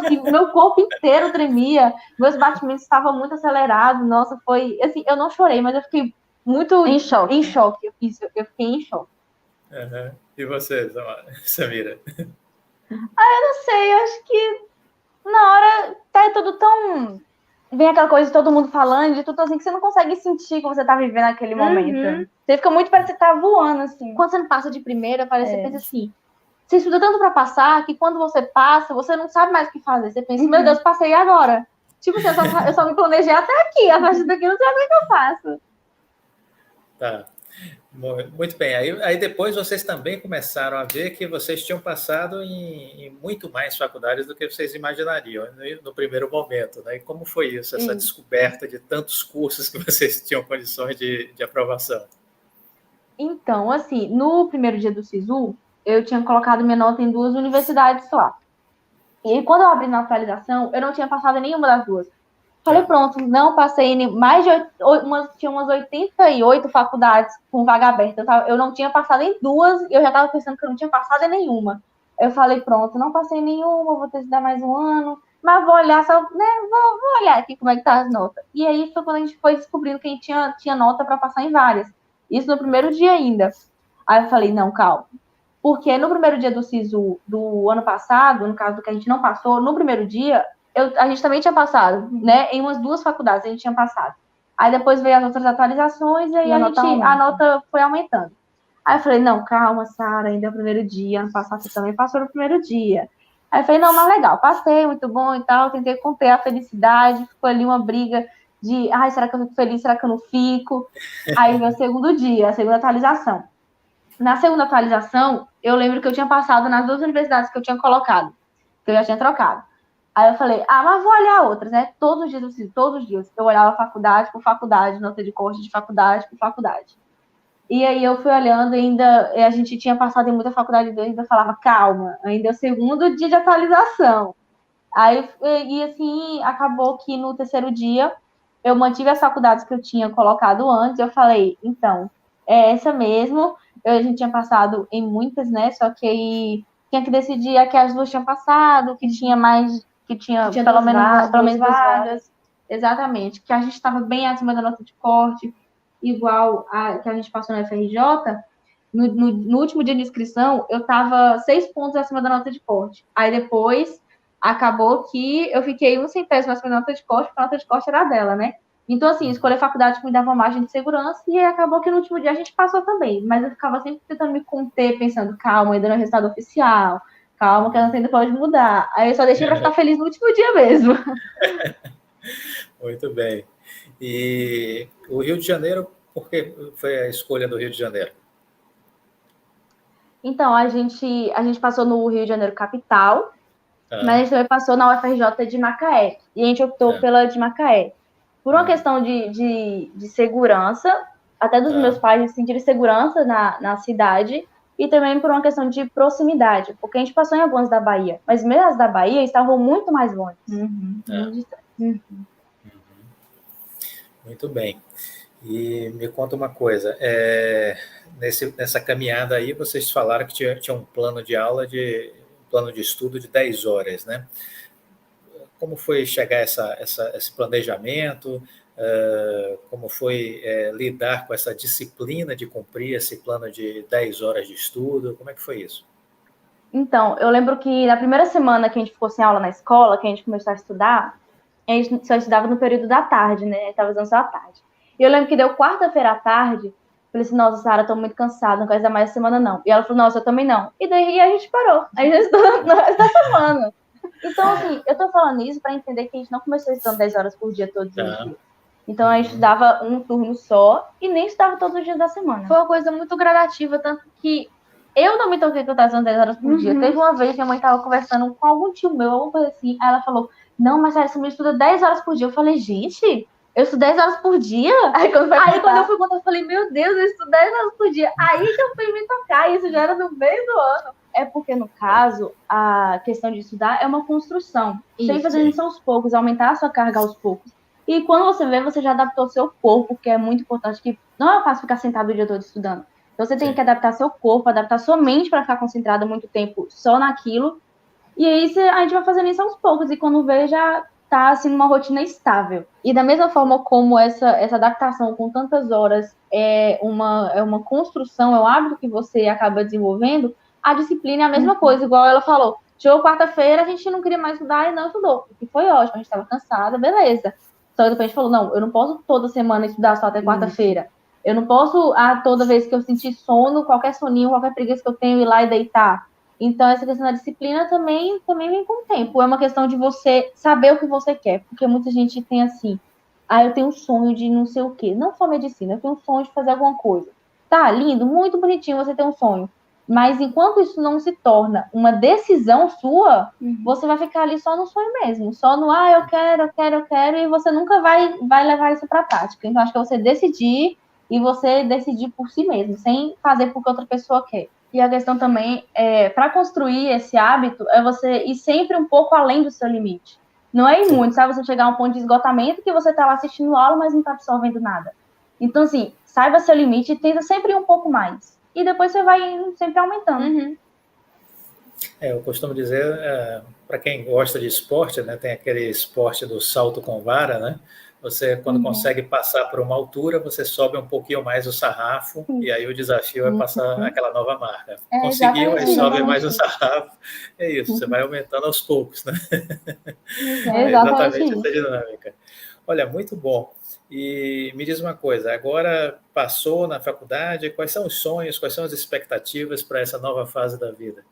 que o meu corpo inteiro tremia, meus batimentos estavam muito acelerados, nossa, foi, assim, eu não chorei, mas eu fiquei muito em choque. Eu fiquei em choque. E você, Samira? Eu não sei, eu acho que na hora tá tudo tão... Vem aquela coisa de todo mundo falando, de tudo assim, que você não consegue sentir como você tá vivendo aquele momento. Você fica muito, parece que você tá voando, assim. Quando você não passa de primeira, parece que você pensa assim, você estuda tanto pra passar, que quando você passa, você não sabe mais o que fazer. Você pensa, meu Deus, passei agora. Tipo assim, eu só me planejei até aqui, a partir daqui eu não sei o que eu faço. Tá. Muito bem. Aí depois vocês também começaram a ver que vocês tinham passado em muito mais faculdades do que vocês imaginariam no primeiro momento, né? E como foi isso, essa descoberta de tantos cursos que vocês tinham condições de aprovação? Então, assim, no primeiro dia do SISU, eu tinha colocado minha nota em 2 universidades lá. E quando eu abri na atualização, eu não tinha passado em nenhuma das duas. Falei, pronto, não passei em mais de... tinha umas 88 faculdades com vaga aberta. Eu não tinha passado em 2, e eu já estava pensando que eu não tinha passado em nenhuma. Eu falei, pronto, não passei em nenhuma, vou ter que dar mais um ano, mas vou olhar só, né? Vou olhar aqui como é que tá as notas. E aí foi quando a gente foi descobrindo que a gente tinha nota para passar em várias. Isso no primeiro dia ainda. Aí eu falei, não, calma. Porque no primeiro dia do SISU do ano passado, no caso do que a gente não passou, no primeiro dia, a gente também tinha passado, né? Em umas 2 faculdades a gente tinha passado. Aí depois veio as outras atualizações e aí a nota foi aumentando. Aí eu falei, não, calma, Sara, ainda é o primeiro dia. Ano passado você também passou no primeiro dia. Aí eu falei, não, mas legal, passei, muito bom e tal. Tentei conter a felicidade, ficou ali uma briga de, ai, será que eu fico feliz, será que eu não fico? Aí veio o segundo dia, a segunda atualização. Na segunda atualização, eu lembro que eu tinha passado nas 2 universidades que eu tinha colocado, que eu já tinha trocado. Aí eu falei, mas vou olhar outras, né? Todos os dias eu olhava faculdade por faculdade, nota de corte de faculdade por faculdade. E aí eu fui olhando, ainda a gente tinha passado em muita faculdade, eu ainda falava, calma, ainda é o segundo dia de atualização. Aí, e assim, acabou que no terceiro dia eu mantive as faculdades que eu tinha colocado antes. Eu falei, então, é essa mesmo. A gente tinha passado em muitas, né? Só que aí tinha que decidir a que as duas tinham passado, que tinha mais, que tinha pelo menos duas vagas. Exatamente, que a gente estava bem acima da nota de corte, igual a que a gente passou na FRJ. No último dia de inscrição, eu estava 6 pontos acima da nota de corte. Aí depois acabou que eu fiquei 1 centésimo acima da nota de corte, porque a nota de corte era dela, né? Então, assim, escolher faculdade que me dava uma margem de segurança, e acabou que no último dia a gente passou também. Mas eu ficava sempre tentando me conter, pensando, calma, ainda não é resultado oficial, calma, que a nota ainda pode mudar. Aí eu só deixei para ficar feliz no último dia mesmo. Muito bem. E o Rio de Janeiro, por que foi a escolha do Rio de Janeiro? Então, a gente passou no Rio de Janeiro capital, mas a gente também passou na UFRJ de Macaé. E a gente optou pela de Macaé. Por uma questão de segurança, até dos meus pais de sentir segurança na cidade, e também por uma questão de proximidade, porque a gente passou em algumas da Bahia, mas mesmo as da Bahia estavam muito mais longe. Muito bem. E me conta uma coisa, nessa caminhada aí, vocês falaram que tinha um plano de aula, plano de estudo de 10 horas, né? Como foi chegar a esse planejamento? Como foi lidar com essa disciplina de cumprir esse plano de 10 horas de estudo? Como é que foi isso? Então, eu lembro que na primeira semana que a gente ficou sem aula na escola, que a gente começou a estudar, a gente só estudava no período da tarde, né? Estava usando só a tarde. E eu lembro que deu quarta-feira à tarde, falei assim, nossa, Sara, tô muito cansada, não quero estudar mais essa semana, não. E ela falou, nossa, eu também não. E daí a gente parou. A gente estudou no resto da semana. Então, assim, eu tô falando isso para entender que a gente não começou estudando 10 horas por dia todos os dias. Então, a gente estudava um turno só e nem estudava todos os dias da semana. Foi uma coisa muito gradativa, tanto que eu não me toquei que eu estava estudando 10 horas por dia. Teve uma vez que a mãe estava conversando com algum tio meu, alguma coisa assim, aí ela falou, não, mas Sara, você me estuda 10 horas por dia. Eu falei, gente, eu estudo 10 horas por dia? Aí quando eu fui contar, eu falei, meu Deus, eu estudo 10 horas por dia. Aí que eu fui me tocar, isso já era no meio do ano. É porque, no caso, a questão de estudar é uma construção. Você tem que fazer isso aos poucos, aumentar a sua carga aos poucos. E quando você vê, você já adaptou seu corpo, que é muito importante, que não é fácil ficar sentado o dia todo estudando. Então você tem que adaptar seu corpo, adaptar sua mente para ficar concentrada muito tempo só naquilo. E aí a gente vai fazendo isso aos poucos, e quando vê, já tá assim numa rotina estável. E da mesma forma como essa adaptação com tantas horas é uma construção, é um hábito que você acaba desenvolvendo, a disciplina é a mesma coisa, igual ela falou. Chegou quarta-feira, a gente não queria mais estudar e não estudou, o que foi ótimo, a gente estava cansada, beleza. Só que depois a gente falou, não, eu não posso toda semana estudar só até quarta-feira. Eu não posso, toda vez que eu sentir sono, qualquer soninho, qualquer preguiça que eu tenho, ir lá e deitar. Então, essa questão da disciplina também vem com o tempo. É uma questão de você saber o que você quer. Porque muita gente tem assim, eu tenho um sonho de não sei o quê. Não só medicina, eu tenho um sonho de fazer alguma coisa. Tá, lindo, muito bonitinho você ter um sonho. Mas enquanto isso não se torna uma decisão sua, você vai ficar ali só no sonho mesmo. Só no, eu quero, e você nunca vai levar isso para a prática. Então, acho que é você decidir, e você decidir por si mesmo, sem fazer porque outra pessoa quer. E a questão também, para construir esse hábito, é você ir sempre um pouco além do seu limite. Não é ir muito, sabe? Você chegar a um ponto de esgotamento que você está lá assistindo aula, mas não está absorvendo nada. Então, assim, saiba seu limite e tenta sempre ir um pouco mais. E depois você vai sempre aumentando. Eu costumo dizer, para quem gosta de esporte, né, tem aquele esporte do salto com vara, né? Você, quando consegue passar por uma altura, você sobe um pouquinho mais o sarrafo, e aí o desafio é passar aquela nova marca. Conseguiu, aí sobe mais o sarrafo. É isso, você vai aumentando aos poucos, né? É exatamente essa dinâmica. Olha, muito bom. E me diz uma coisa, agora passou na faculdade, quais são os sonhos, quais são as expectativas para essa nova fase da vida?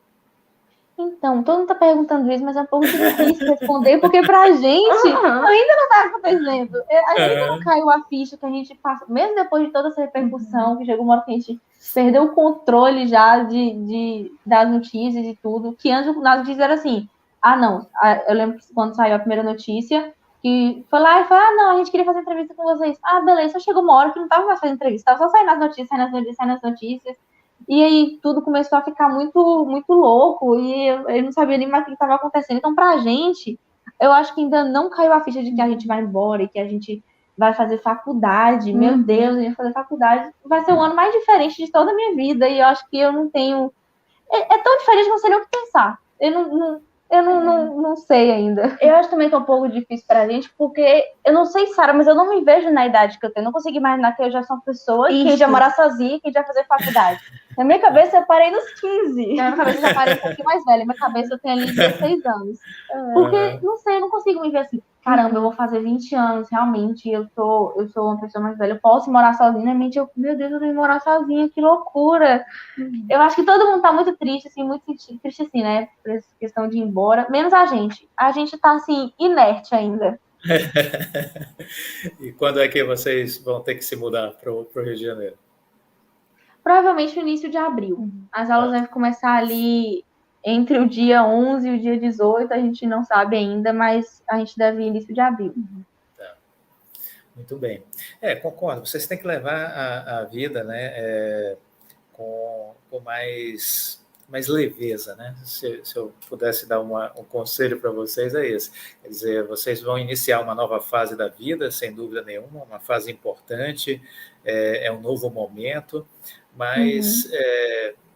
Então, todo mundo tá perguntando isso, mas é um pouco difícil responder, porque pra gente ainda não tá acontecendo. Ainda não caiu a ficha que a gente passa, mesmo depois de toda essa repercussão, que chegou uma hora que a gente perdeu o controle já das notícias e tudo, que antes das notícias era assim, não, eu lembro que quando saiu a primeira notícia, que foi lá e falou, não, a gente queria fazer entrevista com vocês. Ah, beleza, só chegou uma hora que não tava mais fazendo entrevista, tava só saindo as notícias, saindo as notícias. E aí tudo começou a ficar muito, muito louco e eu não sabia nem mais o que estava acontecendo. Então, pra gente, eu acho que ainda não caiu a ficha de que a gente vai embora e que a gente vai fazer faculdade. Meu Deus, eu ia fazer faculdade. Vai ser o ano mais diferente de toda a minha vida e eu acho que eu não tenho... É tão diferente que eu não sei nem o que pensar. Eu não sei ainda. Eu acho também que é um pouco difícil pra gente, porque eu não sei, Sara, mas eu não me vejo na idade que eu tenho. Eu não consigo imaginar que eu já sou uma pessoa que já mora sozinha, que já fazer faculdade. Na minha cabeça, eu parei nos 15. Na minha cabeça, eu já parei um pouquinho mais velha. Na minha cabeça, eu tenho ali 16 anos. Porque, não sei, eu não consigo me ver assim. Caramba, eu vou fazer 20 anos, realmente. Eu sou uma pessoa mais velha. Eu posso morar sozinha. Na mente, meu Deus, eu tenho que morar sozinha. Que loucura. Eu acho que todo mundo tá muito triste, assim, muito triste, assim, né? Por essa questão de ir embora. Menos a gente. A gente tá, assim, inerte ainda. E quando é que vocês vão ter que se mudar para o Rio de Janeiro? Provavelmente no início de abril. As aulas vão começar ali entre o dia 11 e o dia 18, a gente não sabe ainda, mas a gente deve ir início de abril. Tá. Muito bem. Concordo. Vocês têm que levar a vida, né, com mais leveza, né? Se eu pudesse dar um conselho para vocês, é esse. Quer dizer, vocês vão iniciar uma nova fase da vida, sem dúvida nenhuma, uma fase importante, é um novo momento, mas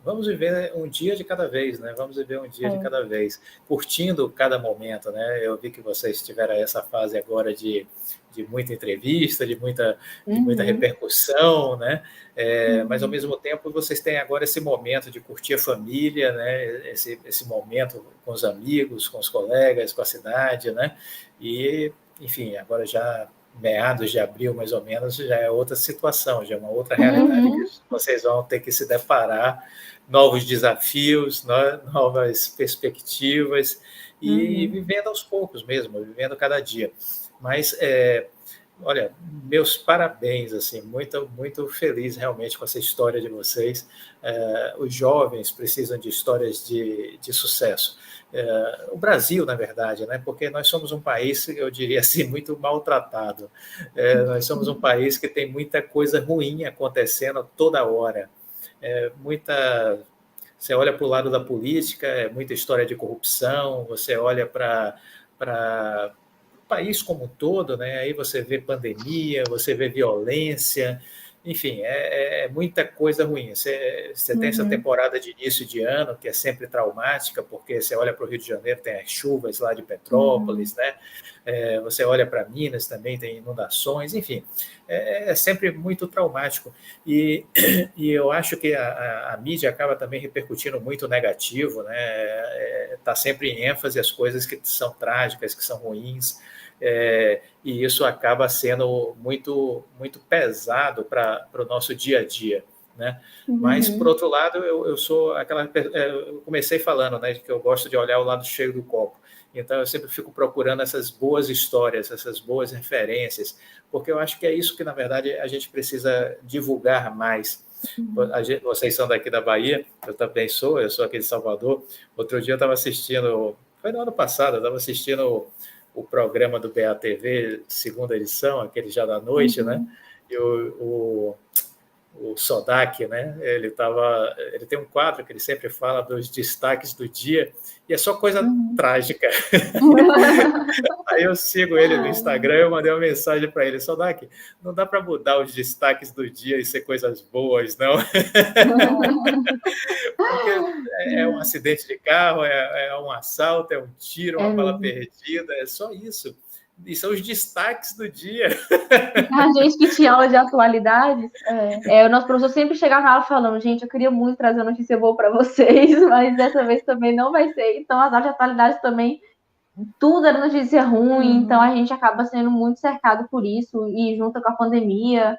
vamos viver um dia de cada vez, né? Vamos viver um dia de cada vez, curtindo cada momento, né? Eu vi que vocês tiveram essa fase agora de muita entrevista, de muita repercussão, né? Mas, ao mesmo tempo, vocês têm agora esse momento de curtir a família, né? Esse momento com os amigos, com os colegas, com a cidade, né? E, enfim, agora já meados de abril, mais ou menos, já é outra situação, já é uma outra realidade que vocês vão ter que se deparar, novos desafios, novas perspectivas, e vivendo aos poucos mesmo, vivendo cada dia. Mas, olha, meus parabéns, assim, muito, muito feliz realmente com essa história de vocês. Os jovens precisam de histórias de sucesso. O Brasil, na verdade, né? Porque nós somos um país, eu diria assim, muito maltratado. Nós somos um país que tem muita coisa ruim acontecendo toda hora. Você olha para o lado da política, muita história de corrupção, você olha para o país como um todo, né? Aí você vê pandemia, você vê violência, enfim, é muita coisa ruim. Você tem essa temporada de início de ano, que é sempre traumática, porque você olha para o Rio de Janeiro, tem as chuvas lá de Petrópolis, né? Você olha para Minas, também tem inundações, enfim, é sempre muito traumático. E eu acho que a mídia acaba também repercutindo muito negativo, né? Está sempre em ênfase as coisas que são trágicas, que são ruins, e isso acaba sendo muito, muito pesado para o nosso dia a dia, né? Mas, por outro lado, eu sou eu comecei falando, né, que eu gosto de olhar o lado cheio do copo. Então, eu sempre fico procurando essas boas histórias, essas boas referências, porque eu acho que é isso que, na verdade, a gente precisa divulgar mais. Vocês são daqui da Bahia, eu também eu sou aqui de Salvador. Outro dia eu estava assistindo, foi no ano passado, eu estava assistindo o programa do BATV, segunda edição, aquele já da noite, né? E o Sodak, né? Ele tem um quadro que ele sempre fala dos destaques do dia, e é só coisa trágica. Aí eu sigo ele no Instagram, eu mandei uma mensagem para ele: Sodak, não dá para mudar os destaques do dia e ser coisas boas, não? Porque é um acidente de carro, é um assalto, é um tiro, uma bala perdida, é só isso. E são os destaques do dia. A gente que tinha aula de atualidades, o nosso professor sempre chegava na aula falando: gente, eu queria muito trazer uma notícia boa para vocês, mas dessa vez também não vai ser. Então, as aulas de atualidades também, tudo era notícia ruim, então a gente acaba sendo muito cercado por isso, e junto com a pandemia.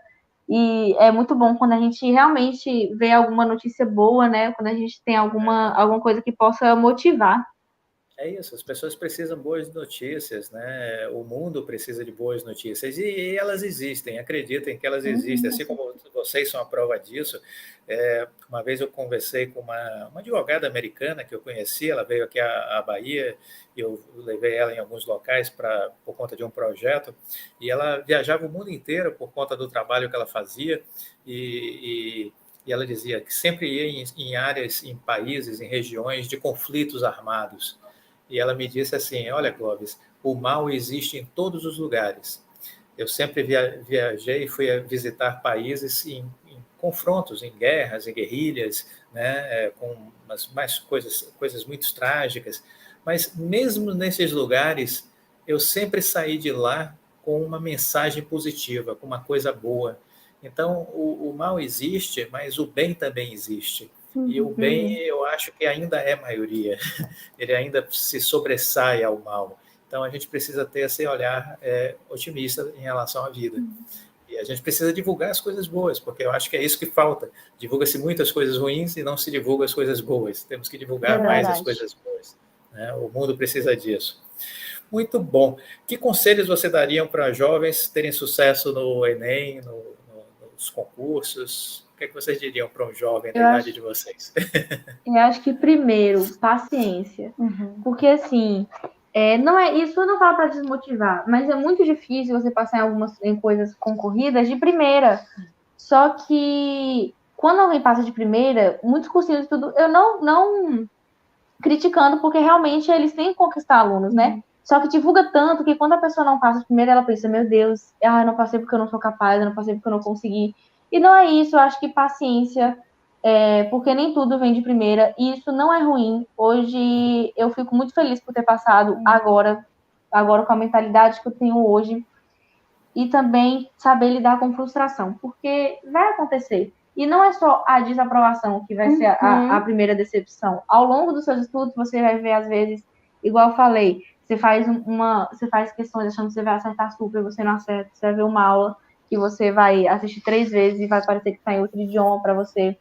E é muito bom quando a gente realmente vê alguma notícia boa, né? Quando a gente tem alguma coisa que possa motivar. É isso, as pessoas precisam de boas notícias, né? O mundo precisa de boas notícias e elas existem, acreditem que elas existem, assim como vocês são a prova disso. Uma vez eu conversei com uma advogada americana que eu conheci, ela veio aqui à Bahia, e eu levei ela em alguns locais por conta de um projeto, e ela viajava o mundo inteiro por conta do trabalho que ela fazia, e ela dizia que sempre ia em áreas, em países, em regiões de conflitos armados. E ela me disse assim, olha, Clóvis, o mal existe em todos os lugares. Eu sempre viajei e fui a visitar países em confrontos, em guerras, em guerrilhas, né, com mais coisas muito trágicas. Mas mesmo nesses lugares, eu sempre saí de lá com uma mensagem positiva, com uma coisa boa. Então, o mal existe, mas o bem também existe. E o bem, eu acho que ainda é maioria. Ele ainda se sobressai ao mal. Então, a gente precisa ter esse olhar otimista em relação à vida. E a gente precisa divulgar as coisas boas, porque eu acho que é isso que falta. Divulga-se muitas coisas ruins e não se divulga as coisas boas. Temos que divulgar mais as coisas boas, né? O mundo precisa disso. Muito bom. Que conselhos você daria para jovens terem sucesso no Enem, nos concursos? O que é que vocês diriam para um jovem da idade de vocês? Eu acho que primeiro, paciência. Porque assim, não é isso, eu não falo para desmotivar, mas é muito difícil você passar em coisas concorridas de primeira. Só que quando alguém passa de primeira, muitos cursinhos e tudo, eu não criticando, porque realmente eles têm que conquistar alunos, né? Só que divulga tanto que quando a pessoa não passa de primeira, ela pensa, meu Deus, eu não passei porque eu não sou capaz, eu não passei porque eu não consegui. E não é isso, eu acho que paciência, porque nem tudo vem de primeira, e isso não é ruim. Hoje eu fico muito feliz por ter passado agora com a mentalidade que eu tenho hoje, e também saber lidar com frustração, porque vai acontecer. E não é só a desaprovação que vai ser a primeira decepção. Ao longo dos seus estudos, você vai ver, às vezes, igual eu falei, você faz questões achando que você vai acertar super, você não acerta. Você vai ver uma aula que você vai assistir 3 vezes e vai parecer que está em outro idioma para você.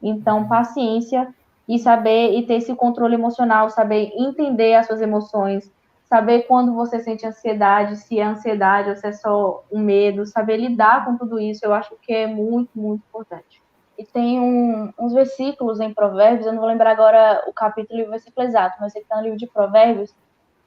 Então, paciência e saber e ter esse controle emocional, saber entender as suas emoções, saber quando você sente ansiedade, se é ansiedade ou se é só um medo, saber lidar com tudo isso, eu acho que é muito, muito importante. E tem uns versículos em Provérbios, eu não vou lembrar agora o capítulo e o versículo exato, mas sei que está no livro de Provérbios,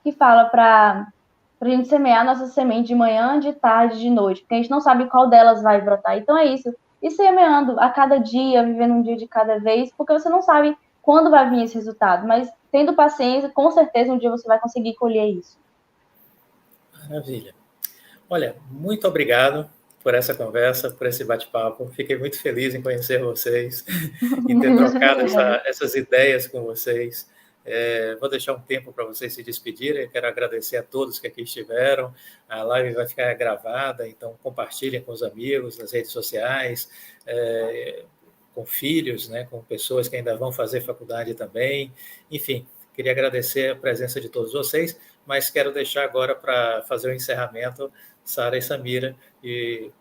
que fala para a gente semear nossa semente de manhã, de tarde, de noite, porque a gente não sabe qual delas vai brotar. Então é isso. E semeando a cada dia, vivendo um dia de cada vez, porque você não sabe quando vai vir esse resultado, mas tendo paciência, com certeza um dia você vai conseguir colher isso. Maravilha. Olha, muito obrigado por essa conversa, por esse bate-papo. Fiquei muito feliz em conhecer vocês e ter trocado essas ideias com vocês. Vou deixar um tempo para vocês se despedirem. Quero agradecer a todos que aqui estiveram. A live vai ficar gravada, então compartilhem com os amigos nas redes sociais, com filhos, né, com pessoas que ainda vão fazer faculdade também. Enfim, queria agradecer a presença de todos vocês, mas quero deixar agora para fazer o encerramento Sara e Samira, e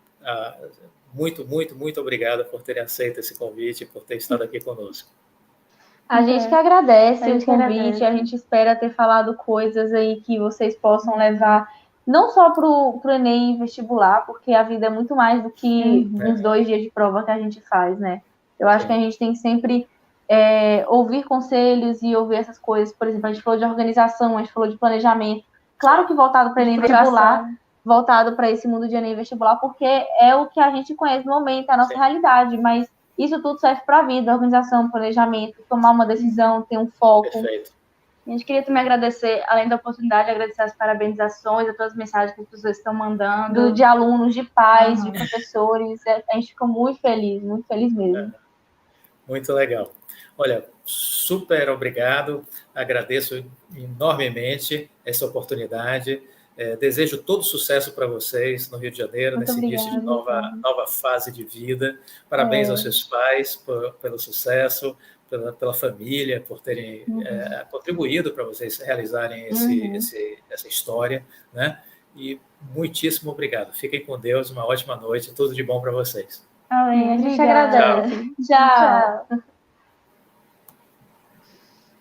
muito, muito, muito obrigado por terem aceito esse convite, por ter estado aqui conosco. A gente que agradece o convite, a gente espera ter falado coisas aí que vocês possam levar, não só para o Enem vestibular, porque a vida é muito mais do que uns 2 dias de prova que a gente faz, né? Eu acho que a gente tem que sempre ouvir conselhos e ouvir essas coisas. Por exemplo, a gente falou de organização, a gente falou de planejamento. Claro que voltado para Enem vestibular, voltado para esse mundo de Enem vestibular, porque é o que a gente conhece no momento, é a nossa realidade, mas isso tudo serve para a vida, organização, planejamento, tomar uma decisão, ter um foco. Perfeito. A gente queria também agradecer, além da oportunidade, agradecer as parabenizações, a todas as mensagens que as pessoas estão mandando, de alunos, de pais, de professores. A gente ficou muito feliz mesmo. Muito legal. Olha, super obrigado, agradeço enormemente essa oportunidade. Desejo todo sucesso para vocês no Rio de Janeiro, nesse início de nova fase de vida. Parabéns aos seus pais pelo sucesso, pela família, por terem contribuído para vocês realizarem essa história, né? E muitíssimo obrigado. Fiquem com Deus, uma ótima noite, tudo de bom para vocês. Amém. A gente agradece. Tchau.